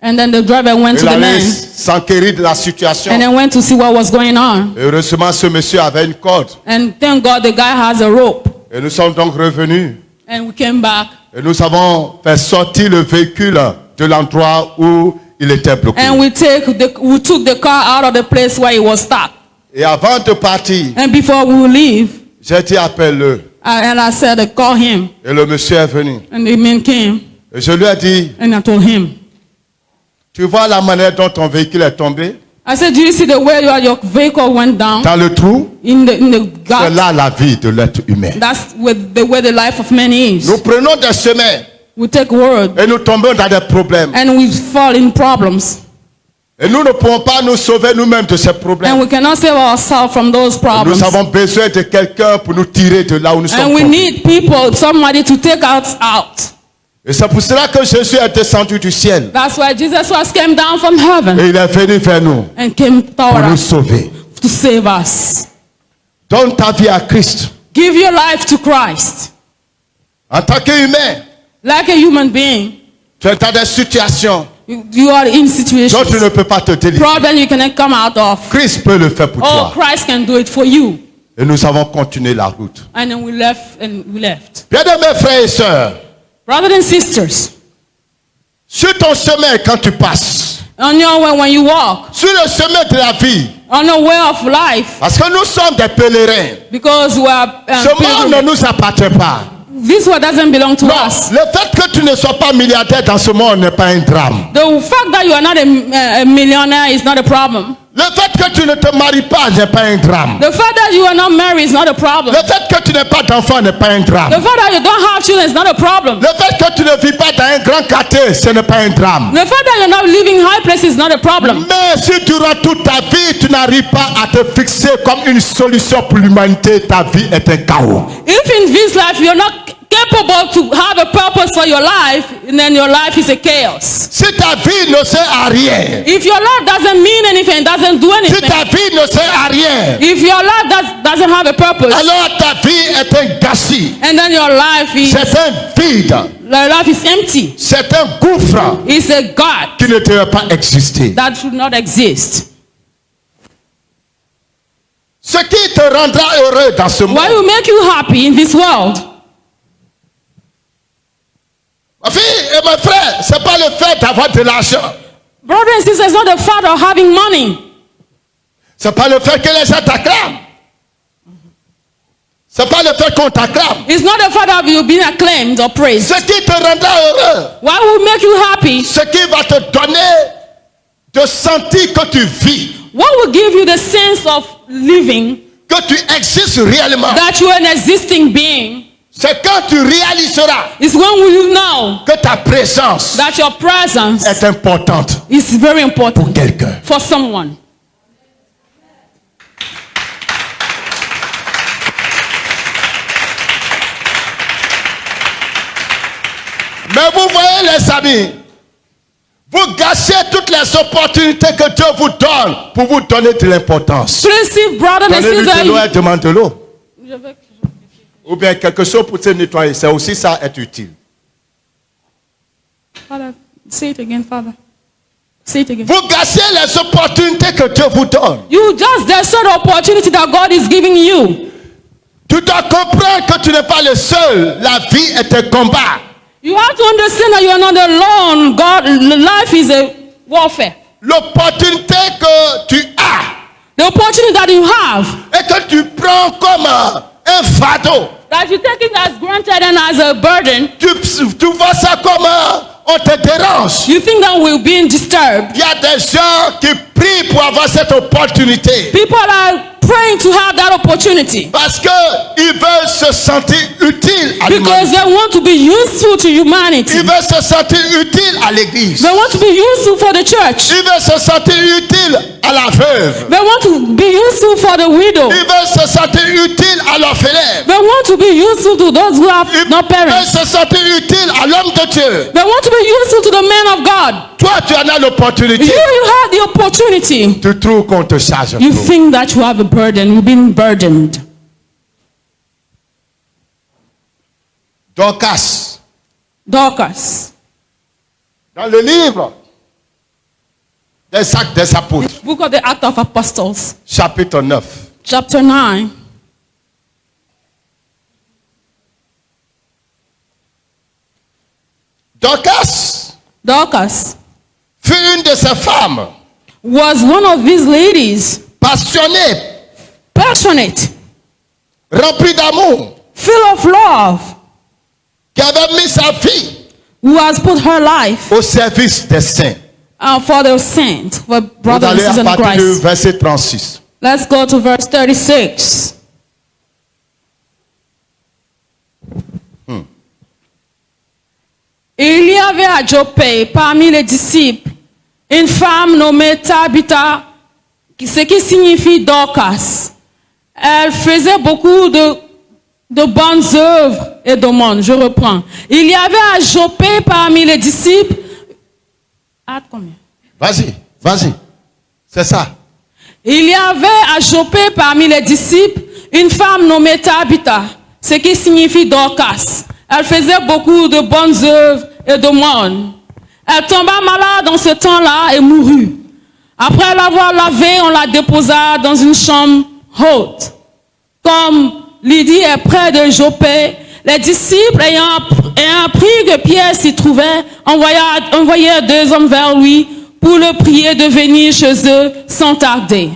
And then the driver went to Il the allait man s'enquérir de la situation. and then went to see what was going on. Et heureusement, ce monsieur avait une corde. And thank God the guy has a rope. Et nous sommes donc revenus. And we came back. Et nous avons fait sortir le véhicule de l'endroit où il était bloqué. And we took the car out of the place where it was stuck. Et avant de partir, And before we leave, j'ai dit appelle-le. and I said, call him. Et le monsieur est venu. And the man came. Et je lui ai dit, And I told him, tu vois la manière dont ton véhicule est tombé I said, do you see the way your vehicle went down dans le trou? in the C'est gut? là la vie de l'être humain. That's the way the life of man is. Nous prenons des chemins We take word et nous tombons dans des problèmes. and we fall in problems. Et nous ne pouvons pas nous sauver nous-mêmes de ces And problèmes. we cannot save ourselves from those problems. Nous avons besoin de quelqu'un pour nous tirer de là où nous sommes And we tombés. need people, somebody to take us out. Et c'est pour cela que Jésus est descendu du ciel. That's why Jesus came down from heaven Et il est venu vers nous and came pour toward nous us sauver. to save us. Donne ta vie à Christ. Give your life to Christ. En tant qu'humain, Like a human being, tu es dans des situations you are in dont situations, tu ne peux pas te délivrer. problem you cannot come out of. Christ peut le faire pour Oh, toi. Christ can do it for you. Et nous avons continué la route. And then we left. Bien-aimés frères et sœurs, Brothers and sisters, sur ton chemin quand tu passes, on your way when you walk, sur le chemin de la vie, on the way of life, parce que nous sommes des pèlerins. because we are Ce monde ne nous appartient pas. this one doesn't belong to Non, us. le fait que tu ne sois pas milliardaire dans ce monde n'est pas un drame. The fact that you are not a millionaire is not a problem. Le fait que tu ne te maries pas n'est pas un drame. The fact that you are not married is not a problem. Le fait que tu n'aies pas d'enfant n'est pas un drame. The fact that you don't have children is not a problem. Le fait que tu ne vis pas dans un grand quartier, ce n'est pas un drame. The fact that you're not living in high places is not a problem. Mais si durant toute ta vie, tu n'arrives pas à te fixer comme une solution pour l'humanité, ta vie est un chaos. If in this life you're not capable to have a purpose for your life, then your life is a chaos. Si ta vie ne sert à rien, If your life doesn't mean anything, doesn't do si anything, ta vie ne sert à rien, if your life doesn't have a purpose, alors ta vie est un gâchis. and then your life is empty. C'est un gouffre It's a God qui ne devait pas exister. that should not exist. Ce qui te rendra heureux dans ce monde, What will make you happy in this world? ma fille et mes frères, c'est pas le fait d'avoir de l'argent. Brothers and sisters, it's not the fact of having money. C'est pas le fait que les gens t'acclament. C'est pas le fait qu'on t'acclame. It's not the fact of you being acclaimed or praised. Ce qui te rendra heureux, What will make you happy? ce qui va te donner de sentir que tu vis, What will give you the sense of living, que tu existes réellement, that you are an existing being, c'est quand tu réaliseras is when will you know que ta présence that your presence est importante is very pour important quelqu'un. for someone. Mais vous voyez les amis, vous gâchez toutes les opportunités que Dieu vous donne pour vous donner de l'importance. Please see, brother and Donnez-lui de l'eau, sister. elle demande de l'eau. Ou bien quelque chose pour se nettoyer, c'est aussi ça être utile. Father, say it again, Father. Say it again. Vous gâchez les opportunités que Dieu vous donne. You just, there's an opportunity that God is giving you. Tu dois comprendre que tu n'es pas le seul. La vie est un combat. You have to understand that you are not alone. God, life is a warfare. L'opportunité que tu as The opportunity that you have, et que tu prends comme un fardeau. that you take it as granted and as a burden, Tu vois ça comme on te dérange. You think that we're being disturbed. Il y a des gens qui prient pour avoir cette opportunité. People are praying to have that opportunity Parce qu'ils veulent se sentir utiles à because l'humanité. they want to be useful to humanity. Ils veulent se sentir utiles à l'église. They want to be useful for the church. Ils veulent se sentir utiles à la veuve. They want to be useful for the widow. Ils veulent se sentir utiles à l'orphelin. They want to be useful to those who have Ils no veulent parents. se sentir utiles à l'homme de Dieu. They want to be useful to the man of God. Toi, tu en as l'opportunité. You have the opportunity. Tu trouves qu'on te charge You trop. think that you have a burden. You've been burdened. Dorcas, Dorcas. dans le livre des Actes des Apôtres, Book of the Acts of Apostles, chapitre 9, chapter 9. Dorcas fut une de ces femmes was one of these ladies, passionnées, passionate, remplies d'amour, full of love, qui avait mis sa vie who has put her life au service des saints. for the saints, for Vous brothers and allez à sisters in partir du Christ. verset 36. Let's go to verse 36. Il y avait à Joppé, parmi les disciples, une femme nommée Tabitha, ce qui signifie Dorcas. Elle faisait beaucoup de bonnes œuvres et d'aumônes. Je reprends. Il y avait à Joppé, parmi les disciples, combien? Vas-y. C'est ça. Il y avait à Joppé parmi les disciples une femme nommée Tabitha, ce qui signifie Dorcas. Elle faisait beaucoup de bonnes œuvres et d'aumônes. Elle tomba malade dans ce temps-là et mourut. Après l'avoir lavée, on la déposa dans une chambre haute. Comme Lydie est près de Joppé, les disciples ayant appris que Pierre s'y trouvait, envoyèrent 2 hommes vers lui pour le prier de venir chez eux sans tarder.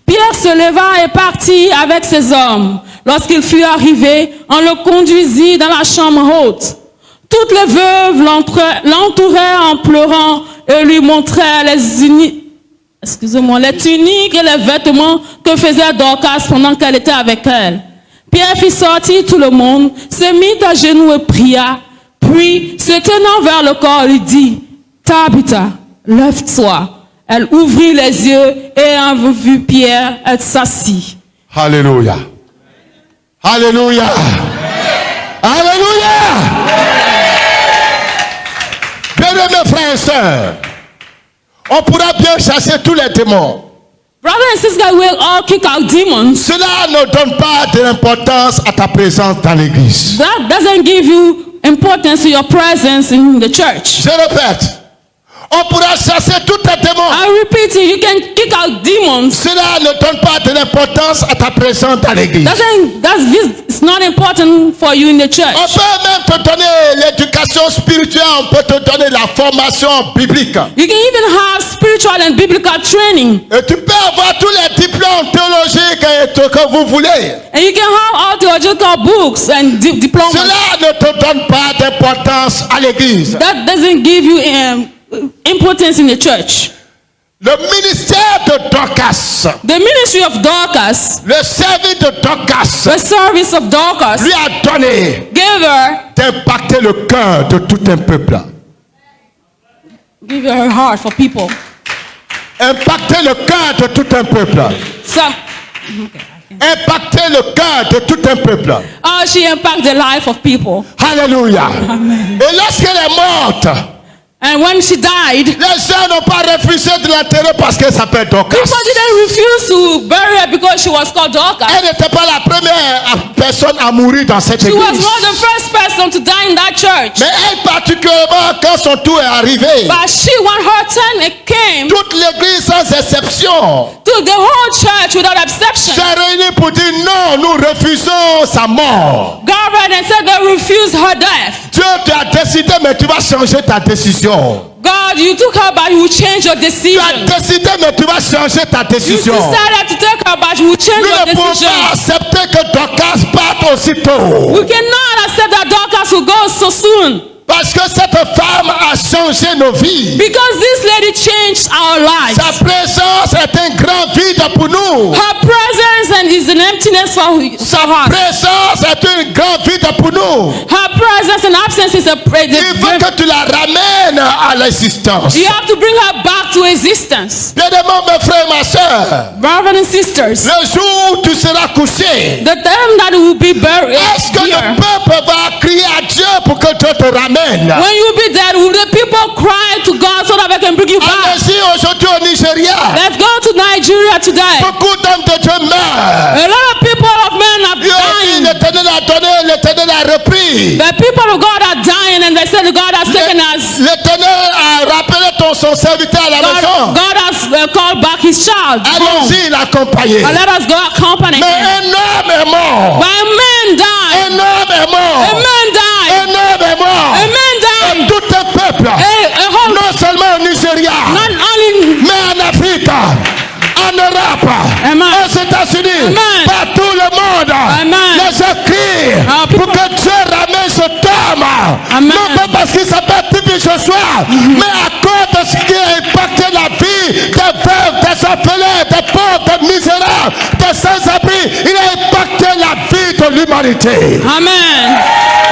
Pierre se leva et partit avec ses hommes. Lorsqu'il fut arrivé, on le conduisit dans la chambre haute. Toutes les veuves l'entouraient en pleurant et lui montraient les tuniques et les vêtements que faisait Dorcas pendant qu'elle était avec elle. Pierre fit sortir tout le monde, se mit à genoux et pria. Puis, se tenant vers le corps, lui dit, Tabitha, lève-toi. Elle ouvrit les yeux et ayant vu Pierre, elle s'assit. Alléluia. Alléluia. Alléluia. Bien-aimés frères et sœurs, on pourra bien chasser tous les démons. Brothers and sisters, we'll all kick out demons. Cela ne donne pas de l'importance à ta présence dans l'église. That doesn't give you importance to your presence in the church. Je répète, on pourra chasser tous les démons. I repeat it, you can kick out demons. Cela ne donne pas de l'importance à ta présence dans l'église. It's not important for you in the church. On peut même te donner l'éducation spirituelle, on peut te donner la formation biblique. You can even have spiritual and biblical training. Et tu peux avoir tous les diplômes théologiques que vous voulez. And you can have all theological books and diplomas. Cela ne te donne pas d'importance à l'église. That doesn't give you importance in the church. Le ministère de Dorcas, The ministry of Dorcas, le service de Dorcas, the service of Dorcas, lui a donné gave her, d'impacter le cœur de tout un peuple. give her heart for people. Impacter le cœur de tout un peuple. Impacter le cœur de tout un peuple. Oh, she impacted the life of people. Alléluia. Amen. Et lorsqu'elle est morte, And when she died, les gens n'ont pas refusé de l'enterrer parce qu'elle s'appelle Dorcas. people didn't refuse to bury her because she was called Dorcas. Elle n'était pas la première personne à mourir dans cette She was église. not the first person to die in that church. Mais elle particulièrement, quand son tour est arrivé, But she, when her turn it came, toute l'église sans exception to the whole church without exception, s'est réunie pour dire non, nous refusons sa mort. gathered and said they refused her death. Dieu t'a décidé, mais tu vas changer ta décision. God, you took her, but you changed your Tu decision. as décidé, mais tu vas changer ta You décision. decided to take her, but you changed Nous your ne pouvons decision. pas accepter que Dorcas parte aussitôt. We cannot accept that Dorcas will go so soon. Parce que cette femme a changé nos vies. Because this lady changed our lives. Sa présence est un grand vide pour nous. Her presence is an emptiness for Sa us. présence est un grand vide pour nous. Her presence and absence is a Il faut que tu la ramènes à l'existence. You have to bring her back to existence. Bien-aimés, mes frères et ma soeur, Brothers and sisters, le jour où tu seras couché, the time that will be buried est-ce que here, le peuple va crier à Dieu pour que Dieu te ramène? when you be dead, will the people cry to God so that they can bring you back? Allez-y aujourd'hui au Nigeria. Let's go to Nigeria today. Beaucoup d'hommes de Dieu meurent. A lot of people of men are Dieu a dit, dying. l'Éternel a donné, l'Éternel a repris. The people of God are dying, and they said God has taken us. L'Éternel a rappelé son serviteur à la maison. God has called back his child home. Allons-y l'accompagner. And let us go accompany Mais him. un homme est mort. But a man died. Un homme est mort. A man died. Un homme est mort. A man Et died. tout un peuple, A whole, non seulement au Nigeria, not only mais en Afrique, en Europe, Amen. aux États-Unis, Amen. partout le monde, Amen. les écrits Ah, pour people- que Dieu ramène cet homme. Amen. Non pas parce qu'il s'appelle Tibi Joshua, mais à cause de ce qui a impacté la vie des veuves, des orphelins, des pauvres, des misérables, des sans-abri. Il a impacté la vie de l'humanité. Amen.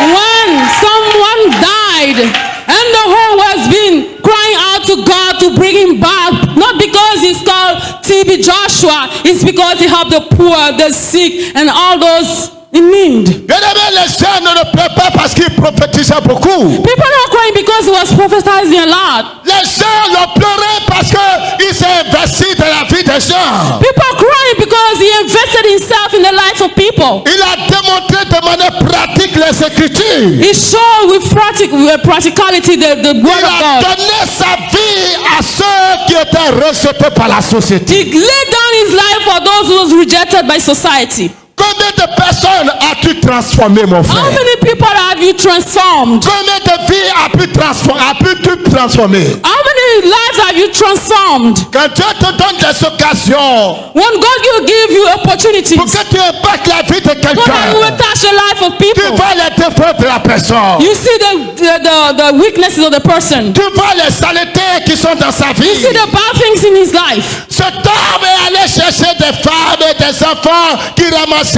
When someone died and the whole has been crying out to God to bring him back, not because he's called TB Joshua, it's because he helped the poor, the sick, and all those in need. Bien-aimés, les gens ne pleurent pas parce qu'ils prophétisaient beaucoup. People are not crying because he was prophesying a lot. Les gens l'ont pleuré parce qu'il s'est investi dans la vie des gens. People are crying because he invested himself in the lives of people. Il a démontré de manière pratique les Écritures. He showed with practicality the Il word of a God. donné sa vie à ceux qui étaient rejetés par la société. He laid down his life for those who was rejected by society. Combien de personnes as-tu transformé, mon How frère? many people have you transformed? Combien de vies as-tu transformer? How many lives have you transformed? Quand Dieu te donne des occasions When God will give you opportunities pour que tu impactes la vie de so that you quelqu'un, will touch the life of tu people, vois les défauts de la personne. you see the weaknesses of the person. Tu vois les saletés qui sont dans sa You vie. see the bad things in his life. Cet homme est allé chercher des femmes et des enfants qui ramassaient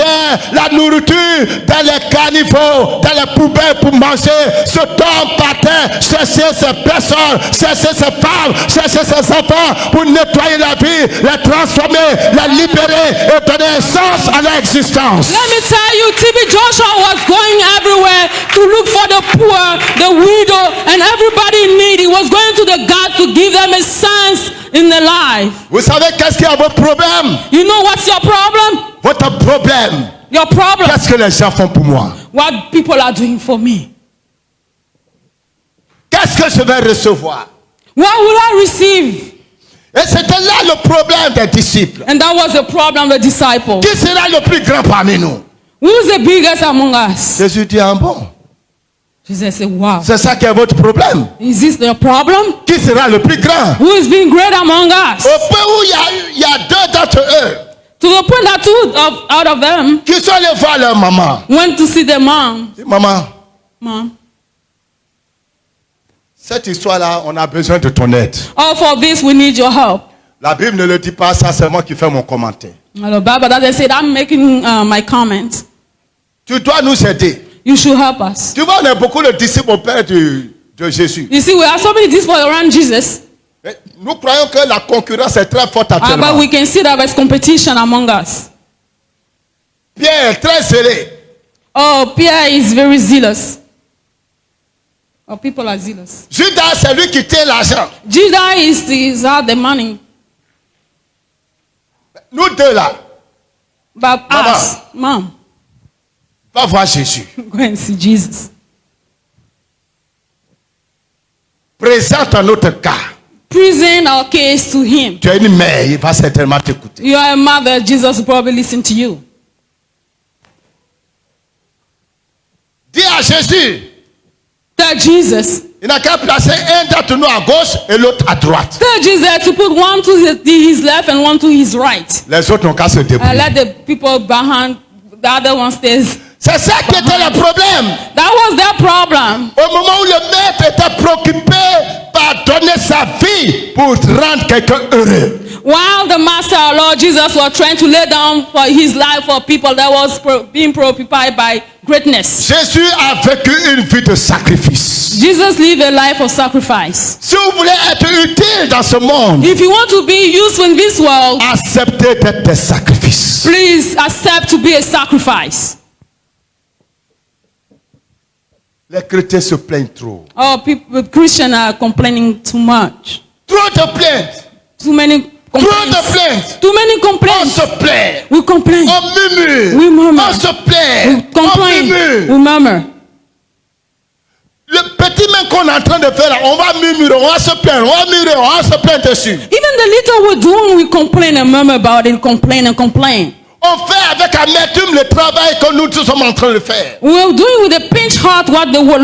la nourriture dans les caniveaux, dans les poubelles pour manger. Cet homme partait chercher ces personnes, chercher ces femmes, chercher ces enfants pour nettoyer la vie, les transformer, les libérer et donner sens à leur existence. Let me tell you, TB Joshua was going everywhere to look for the poor, the widow, and everybody in need. He was going to the God to give them a sense in their life. Vous savez qu'est-ce qui est votre problème? You know what's your problem? Votre problème, Your problem. qu'est-ce que les gens font pour moi? What people are doing for me. Qu'est-ce que je vais recevoir? What will I receive? Et c'était là le problème des disciples. And that was the problem of the disciples. Qui sera le plus grand parmi nous? Who's the biggest among us? Jésus dit en bon. Jesus said, wow. C'est ça qui est votre problème. Is this the problem? Qui sera le plus grand? Who is being great among us? Au point où il y a deux d'entre eux To the point that out of them qui sont allés voir leur maman. went to see their mom. Maman, Mom. cette histoire-là, on a besoin de ton aide. Oh, for this we need your help. La Bible ne le dit pas, ça c'est moi qui fais mon commentaire. The Bible doesn't say that. I'm making my comment. Tu dois nous aider. You should help us. Tu vois, on est beaucoup de disciples au Père de Jésus. You see, we have so many disciples around Jesus, Mais nous croyons que la concurrence est très forte but actuellement. we can see that there's competition among us. Pierre est très zélé. Oh, Pierre is very zealous. Oh, people are zealous. Judas, c'est lui qui tient l'argent. Judah is out the money. Nous deux là, But Mama. us, Mom, va voir Jésus. go and see Jesus. Présente notre cas. Present our case to him. Tu as une mère, il va certainement t'écouter. You are a mother, Jesus will probably listen to you. Dis à Jésus, Tell Jesus. il n'a qu'à placer un d'entre nous à gauche et l'autre à droite. Tell Jesus to put one to his left and one to his right. Les autres n'ont qu'à se And débrouiller. let the people behind, the other one stays. C'est ça qui était le problème. That was their problem. Au moment où le maître était préoccupé a donné sa vie pour rendre quelqu'un heureux. While the Master, our Lord Jesus, was trying to lay down for his life for people that was being preoccupied by greatness. Jésus a vécu une vie de sacrifice. Jesus lived a life of sacrifice. Si vous voulez être utile dans ce monde, If you want to be useful in this world, acceptez d'être des sacrifices. please accept to be a sacrifice. Les chrétiens se plaignent trop. Oh, people, Christians are complaining too much. Trop de plaintes. Too many Trop de complaints. plaintes. Too many On complaints. se plaint. We complain. On murmure. We murmur. On se We plaint. On complain. murmure. We murmur. Le petit main qu'on est en train de faire là, on va murmurer, on va se plaindre, on va murmurer, on va se plaindre dessus. Even the little we're doing, we complain and murmur about it, complain and complain. On fait avec amertume le travail que nous tous sommes en train de faire. We're doing with a pinch heart what the work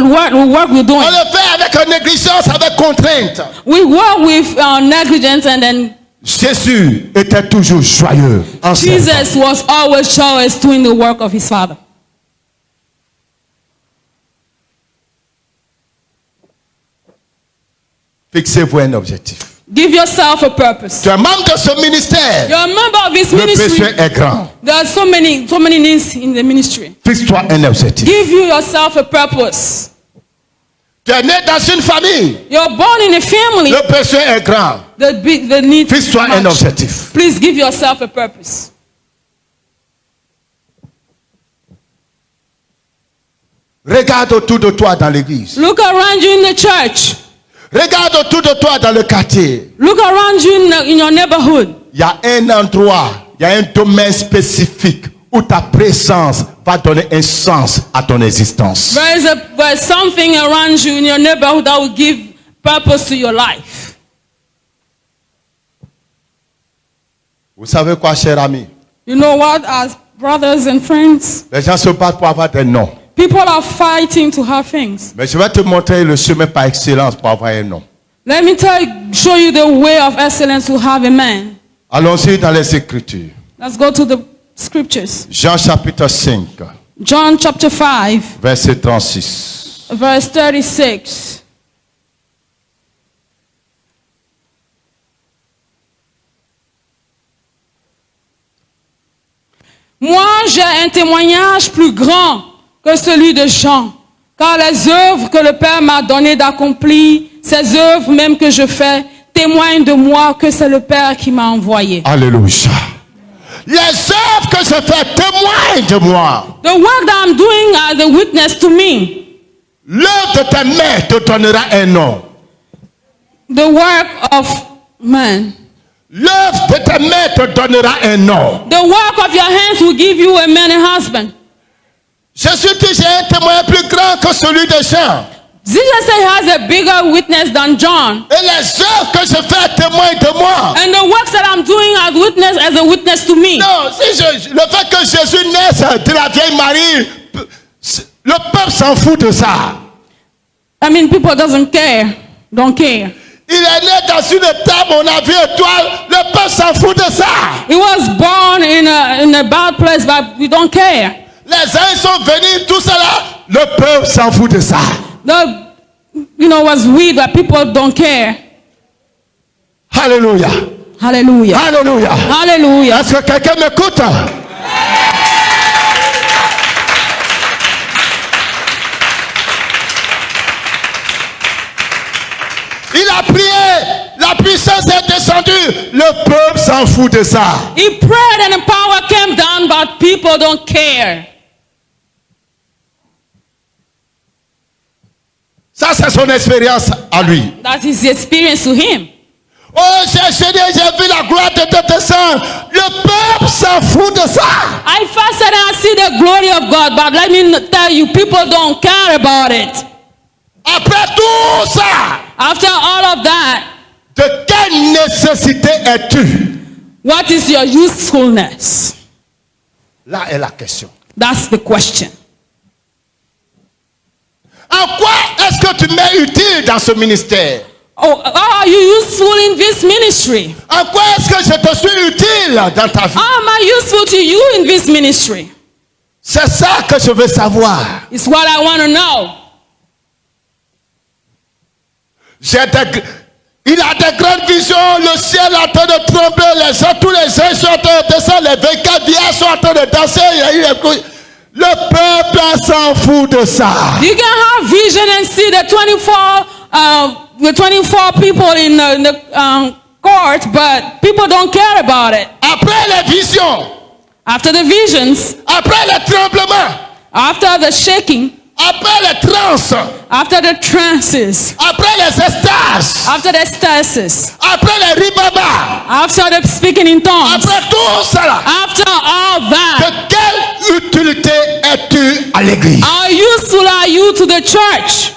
we're doing. On le fait avec négligence, avec contrainte. We work with negligence, and then Jésus était toujours joyeux en servant. Jesus was always joyous doing the work of his Father. Fixez-vous un objectif. Give yourself a purpose. Tu es membre de ce ministère. You're a member of this Le ministry. besoin est grand. There are so many needs in the ministry. Fixe-toi un objectif. Give yourself a purpose. Tu es né dans une famille. You're born in a family. Le besoin est grand. The need. Fixe-toi un much. objectif. Please give yourself a purpose. Regarde autour de toi dans l'église. Look around you in the church. Regarde autour de toi dans le quartier. Look around you in your neighborhood. Il y a un endroit, il y a un domaine spécifique où ta présence va donner un sens à ton existence. There's something around you in your neighborhood that will give purpose to your life. Vous savez quoi, cher ami? You know what, as brothers and friends, Les gens se battent pour avoir des noms. people are fighting to have things. Mais je vais te montrer le chemin par excellence pour avoir un nom. Let me show you the way of excellence to have a man. Allons-y dans les Écritures. Let's go to the scriptures. Jean chapitre 5, John chapter 5, verset 36. verse 36. Moi, j'ai un témoignage plus grand que celui de Jean, car les œuvres que le Père m'a donné d'accomplir, ces œuvres même que je fais, témoignent de moi que c'est le Père qui m'a envoyé. Alléluia. Les œuvres que je fais témoignent de moi. The work that I'm doing are the witness to me. L'œuvre de tes mains te donnera un nom. The work of man. L'œuvre de tes mains te donnera un nom. The work of your hands will give you a man and husband. Jésus dit, j'ai un témoin plus grand que celui de Jean. Jesus said he has a bigger witness than John. Et les œuvres que je fais témoignent de moi. And the works that I'm doing as a witness to me. Non, le fait que Jésus naisse de la vieille Marie, le peuple s'en fout de ça. I mean, people don't care. Il est né dans une table, on a vu étoile, le peuple s'en fout de ça. He was born in a bad place, but we don't care. Les uns sont venus, tout cela, le peuple s'en fout de ça. Was weird, but people don't care. Alléluia. Hallelujah. Alléluia. Hallelujah. Est-ce que quelqu'un m'écoute? Il a prié, la puissance est descendue, le peuple s'en fout de ça. He prayed and the power came down, but people don't care. Ça, c'est son expérience à lui. That is the experience to him. Oh, j'ai vu la gloire de Dieu descendre. Le peuple s'en fout de ça. I fasted and I see the glory of God, but let me tell you, people don't care about it. Après tout ça, After all of that, de quelle nécessité es-tu? what is your usefulness? Là est la question. That's the question. En quoi est-ce que tu m'es utile dans ce ministère? Oh, are you useful in this ministry? En quoi est-ce que je te suis utile dans ta vie? Am I useful to you in this ministry? C'est ça que je veux savoir. It's what I want to know. Il a des grandes visions, le ciel est en train de trembler, tous les gens sont en train de descendre, les 24 vieillards sont en train de danser. Le peuple s'en fout de ça. You can have vision and see the 24 people in the court, but people don't care about it. Après les visions, After the visions, après les tremblements, after the shaking, après les transes, after the trances, après les extases, after the stasis, après les ribabas, after the speaking in tongues, après tout cela, after all de that, quelle utilité es-tu à l'église? how useful are you to the church?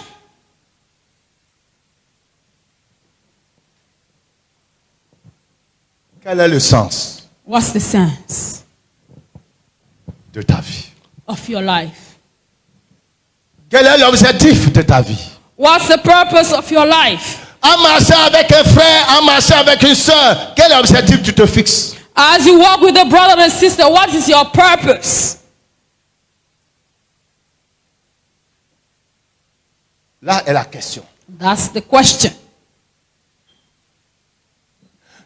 Quel est le sens What's the sense de ta vie? of your life? Quel est l'objectif de ta vie? What's the purpose of your life? En marchant avec un frère, en marchant avec une soeur, quel objectif tu te fixes? As you walk with a brother and sister, what is your purpose? Là est la question. That's the question.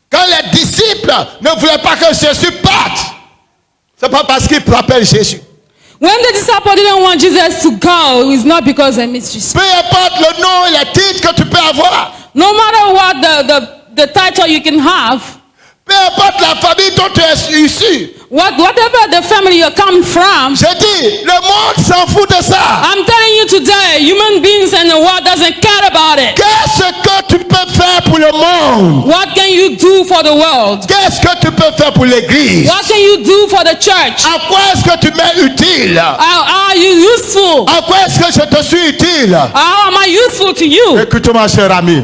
Quand les disciples ne voulaient pas que Jésus parte, c'est pas parce qu'ils rappellent Jésus. When the disciples didn't want Jesus to go, it's not because they missed Jesus. Peu importe le nom et les titres que tu peux avoir, No matter what the title you can have, peu importe la famille dont tu es issu, whatever the family you come from, j'ai dit, le monde s'en fout de ça. I'm telling you today, human beings and the world doesn't care about it. Qu'est-ce que tu peux faire pour le monde? What can you do for the world? Qu'est-ce que tu peux faire pour l'église? What can you do for the church? À quoi est-ce que tu m'es utile? How are you useful? À quoi est-ce que je te suis utile? How am I useful to you? Écoute-moi, cher ami.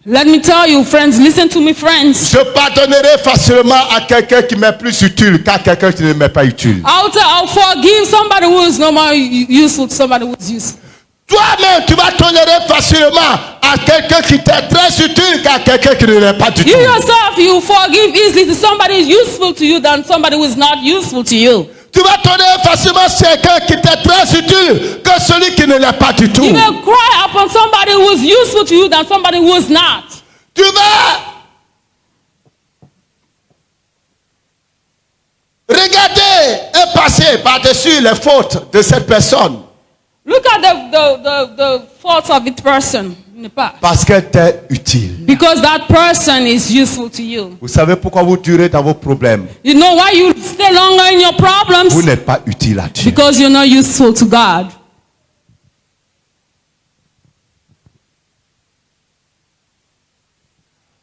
Let me tell you, friends, listen to me, friends. Je pardonnerai facilement à quelqu'un qui m'est plus utile qu'à quelqu'un qui ne m'est pas utile. I'll forgive somebody who is no more useful to somebody who is useful. Toi-même, tu vas tolérer facilement à quelqu'un qui t'est très utile qu'à quelqu'un qui ne l'est pas du tout. You yourself, you forgive easily to somebody who is useful to you than somebody who is not useful to you. Tu vas tolérer facilement quelqu'un qui t'est très utile que celui qui ne l'est pas du tout. You will cry upon somebody who is useful to you than somebody who is not. Tu vas regarder et passer par-dessus les fautes de cette personne Look at the faults of each person in the past. parce qu'elle t'est utile. Because that person is useful to you. Vous savez pourquoi vous durez dans vos problèmes? You know why you stay longer in your problems? Vous n'êtes pas utile à Dieu. Because you're not useful to God.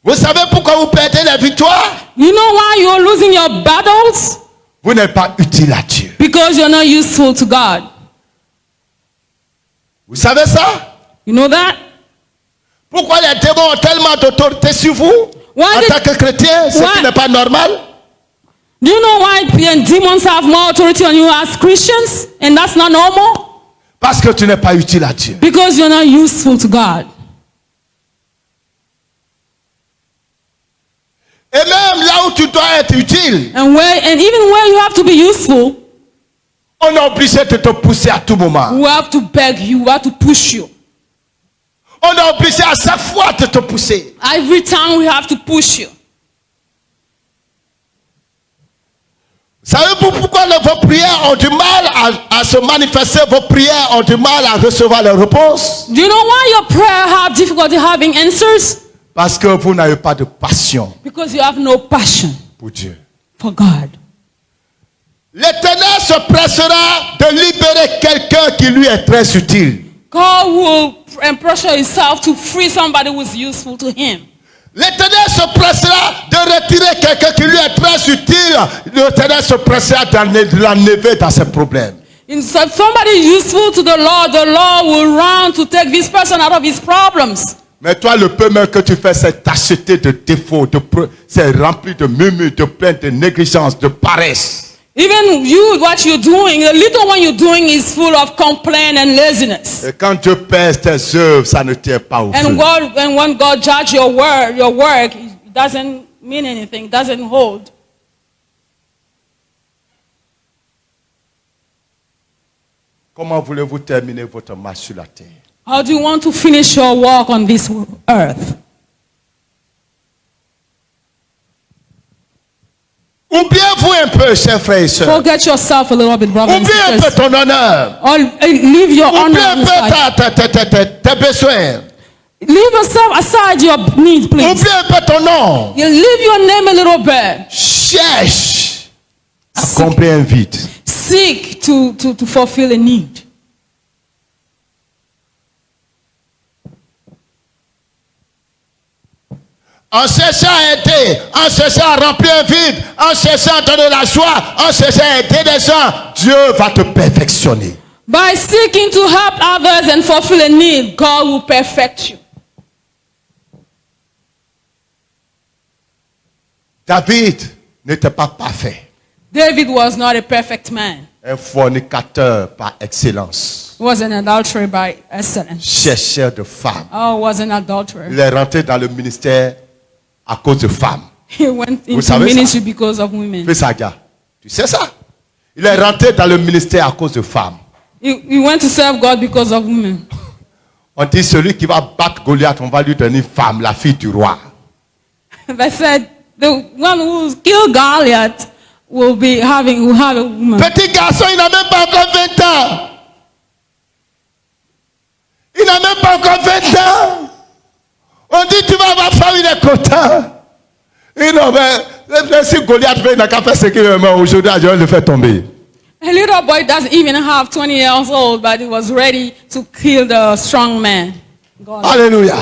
Vous savez pourquoi vous perdez la victoire? You know why you're losing your battles? Vous n'êtes pas utile à Dieu. Because you're not useful to God. Vous savez ça? You know that? Pourquoi les démons ont tellement d'autorité sur vous? Why En did- tant que chrétien, ce Why- qui n'est pas normal. Do you know why demons have more authority on you as Christians? And that's not normal? Parce que tu n'es pas utile à Dieu. Because you're not useful to God. Et même là où tu dois être utile, And even where you have to be useful, on est obligé de te pousser à tout moment. we have to beg you, we have to push you. On est obligé à chaque fois de te pousser. Every time we have to push you. Savez-vous pourquoi vos prières ont du mal à se manifester? Vos prières ont du mal à recevoir les réponses? Do you know why your prayer have difficulty having answers? Parce que vous n'avez pas de passion Because you have no passion pour Dieu. for God. L'Éternel se pressera de libérer quelqu'un qui lui est très utile. God will pressure himself to free somebody who is useful to him. L'Éternel se pressera de retirer quelqu'un qui lui est très utile. L'Éternel se pressera de l'enlever dans ses problèmes. If somebody is useful to the Lord will run to take this person out of his problems. Mais toi, le peu même que tu fais, c'est tacheté de défauts, c'est rempli de murmures, de plaintes, de négligence, de paresse. Even you, what you're doing, the little one you're doing is full of complaint and laziness. Et quand Dieu pèse tes œuvres, ça ne tient pas au feu. And when God judges your work, it doesn't mean anything, it doesn't hold. Comment voulez-vous terminer votre marche sur la terre? How do you want to finish your walk on this earth? Oubliez-vous un peu, chers frères et sœurs. Forget yourself a little bit, brothers and Oublie un peu sisters. ton honneur. Or leave your Oublie honor un aside. peu tes besoins. Leave yourself aside your needs, please. Oublie un peu ton nom. You leave your name a little bit. Cherche à combler un vide. Seek to fulfill a need. En cherchant à aider, en cherchant à remplir un vide, en cherchant à donner la joie, en cherchant à aider des gens, Dieu va te perfectionner. By seeking to help others and fulfill a need, God will perfect you. David n'était pas parfait. David was not a perfect man. Un fornicateur par excellence. He was an adulterer by excellence. Chercheur de femmes. Oh, was an adulterer. Il est rentré dans le ministère à cause de femmes. He went into savez ça? ministry because of women. Fais ça, gars. Tu sais ça? Il est rentré dans le ministère à cause de femmes. He went to serve God because of women. On dit celui qui va battre Goliath, on va lui donner une femme, la fille du roi. They said the one who killed Goliath will have a woman. Petit garçon, il n'a même pas encore 20 ans. Il n'a même pas encore 20 ans. On dit tu vas avoir femme, il est content. Et non, mais si Goliath fait, il n'a qu'à faire ce qu'il veut, mais aujourd'hui, je vais le faire tomber. A little boy doesn't even have 20 years old, but he was ready to kill the strong man. Goliath. Alléluia.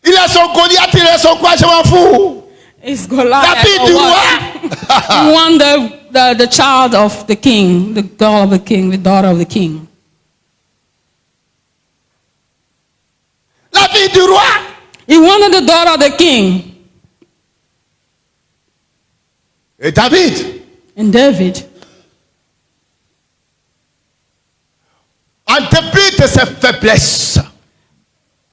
Il a son Goliath, il a son quoi, je m'en fous. It's Goliath. La fille du or roi. what? He won the child of the king, the girl of the king, the daughter of the king. La fille du roi. He wanted the daughter of the king. Et David, And David, en dépit de ses faiblesses,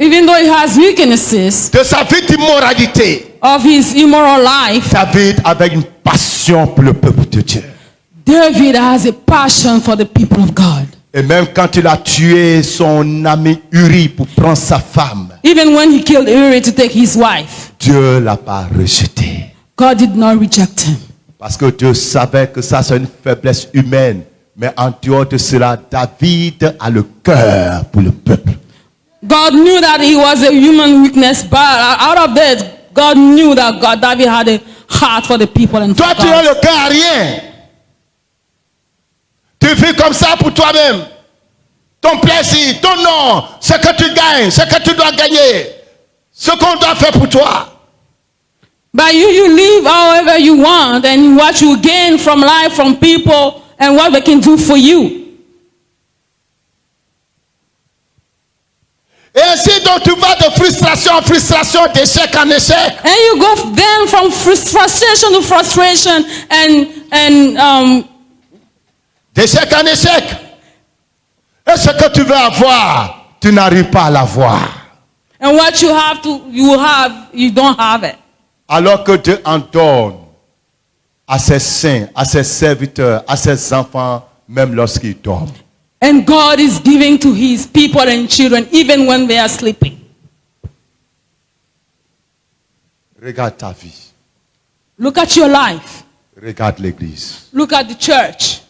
even though he has weaknesses de sa vie d'immoralité, of his immoral life, David avait une passion pour le peuple de Dieu. David has a passion for the people of God. Et même quand il a tué son ami Uri pour prendre sa femme, Even when he killed Uri to take his wife, Dieu l'a pas rejeté. God did not reject him. Parce que Dieu savait que ça c'est une faiblesse humaine. Mais en dehors de cela, David a le cœur pour le peuple. God knew that he was a human weakness, but out of that, God knew that David had a heart for the people and for Toi, tu n'as God. le cœur à rien. Tu vis comme ça pour toi-même. Ton plaisir, ton nom, ce que tu gagnes, ce que tu dois gagner, ce qu'on doit faire pour toi. But you live however you want, and what you gain from life, from people, and what they can do for you. Et ainsi, donc, tu vas de frustration en frustration, d'échec en échec. And you go then from frustration to frustration, and D'échec en échec. Et ce que tu veux avoir, tu n'arrives pas à l'avoir. what you don't have it. Alors que Dieu en donne à ses saints, à ses serviteurs, à ses enfants, même lorsqu'ils dorment. And God is giving to his people and children even when they are sleeping. Regarde ta vie. Look at your life. Regarde l'église. Look at the church.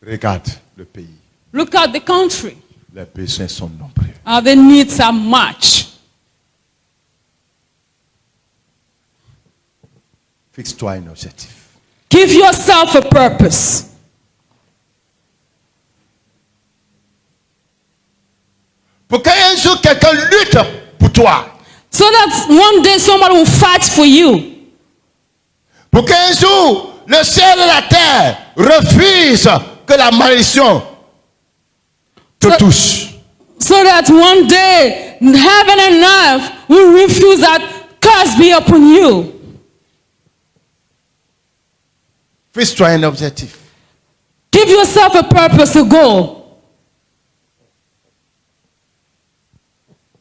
Regarde le pays. Look at the country. Les besoins sont nombreux. The needs are much. Fixe-toi un objectif. Give yourself a purpose. Pour qu'un jour quelqu'un lutte pour toi. So that one day somebody will fight for you. Pour qu'un jour le ciel et la terre refusent que la malédiction te touche. So that one day heaven and earth will refuse that curse be upon you. Fixe-toi un objectif. Give yourself a purpose, a goal.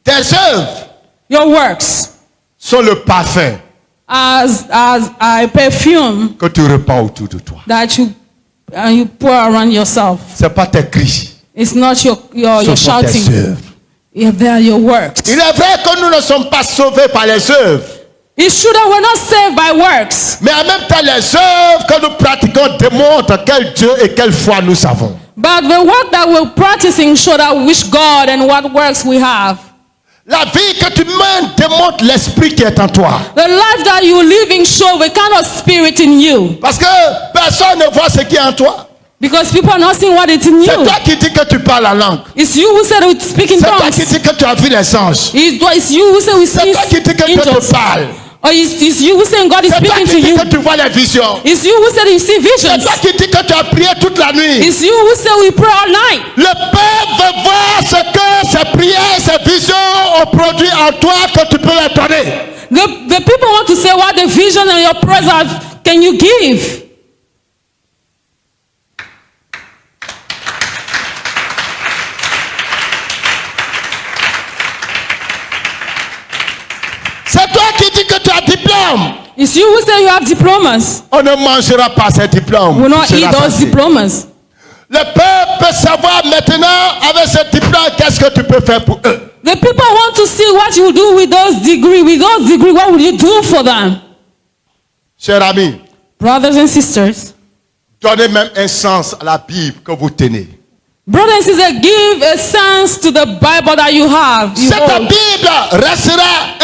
Tes œuvres Your works sont le parfum as a perfume que tu répands autour de toi. that you and you pour around yourself. C'est pas tes cris. It's not your Ce sont tes shouting. œuvres. Yeah, they are your works. Il est vrai que nous ne sommes pas sauvés par les œuvres. It's true that we're not saved by works. Mais en même temps, les œuvres que nous pratiquons démontrent quel Dieu et quelle foi nous avons. But the work that we're practicing show that which God and what works we have. La vie que tu mènes démontre l'esprit qui est en toi. The life that you're living show the kind of spirit in you. Parce que personne ne voit ce qui est en toi. Because people are not seeing what is in C'est you. toi qui dis que tu parles la langue. It's you who said we speak in C'est toi qui tongues. dis que tu as vu les anges. It's you who said we C'est see toi qui dis que Dieu te angels. parle. Or it's you who saying God is C'est toi speaking qui to dis you. que tu vois les visions. It's you who said you see C'est visions. toi qui dis que tu as prié toute la nuit. It's you who said we pray all night. Le peuple veut voir ce que ces prières, ces visions ont produit en toi que tu peux leur donner. The people want to say what the vision and your prayers can you give. C'est toi qui dis que tu as diplôme. It's you who say you have diplomas. On ne mangera pas ces diplômes. We will not Tu eat seras those satisfait. diplomas. Le peuple peut savoir maintenant avec ce diplôme qu'est-ce que tu peux faire pour eux. The people want to see what you do with those degrees. With those degrees, what will you do for them? Chers amis, Brothers and sisters, donnez même un sens à la Bible que vous tenez. brothers and sisters, give a sense to the Bible that you have. You Cette hold. Bible restera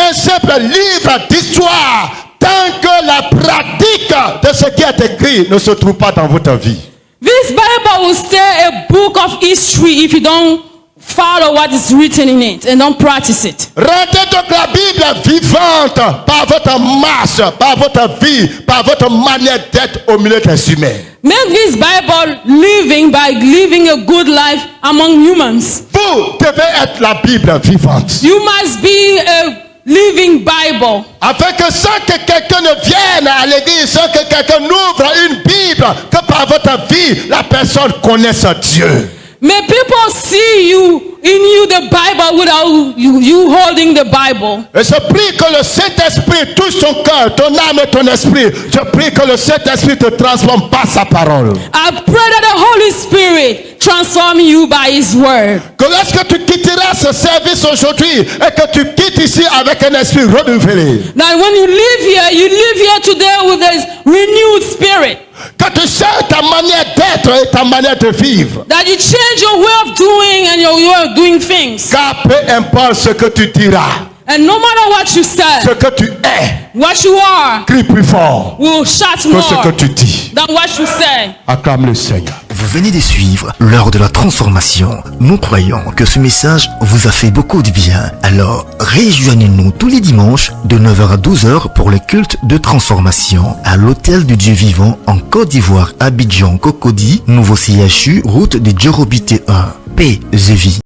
un simple livre d'histoire tant que la pratique de ce qui est écrit ne se trouve pas dans votre vie. This Bible will stay a book of history if you don't follow what is written in it and don't practice it. Rendez donc la Bible vivante par votre marche, par votre vie, par votre manière d'être au milieu des humains. Make this Bible living by living a good life among humans. Vous devez être la Bible vivante. You must be a living Bible. Afin que sans que quelqu'un ne vienne à l'église, sans que quelqu'un n'ouvre une Bible, que par votre vie, la personne connaisse Dieu. May people see you in you the Bible without you holding the Bible. Et je prie que le Saint-Esprit touche ton cœur, ton âme et ton esprit. Je prie que le Saint-Esprit te transforme par sa parole. I pray that the Holy Spirit transform you by His word. Que lorsque tu quitteras ce service aujourd'hui et que tu quittes ici avec un esprit renouvelé, That when you live here today with this renewed spirit. que tu changes ta manière d'être et ta manière de vivre. That you change your way of doing and your way of doing things. Car peu importe ce que tu diras, And no matter what you ce say, que tu es, what you are crie plus fort will shout que ce que more tu dis. than what you say. Acclame le Seigneur. Vous venez de suivre l'heure de la transformation. Nous croyons que ce message vous a fait beaucoup de bien. Alors, rejoignez-nous tous les dimanches de 9h à 12h pour le culte de transformation à l'Hôtel du Dieu Vivant en Côte d'Ivoire, Abidjan, Cocody, Nouveau CHU, route de Djorobité 1. Paix et vie.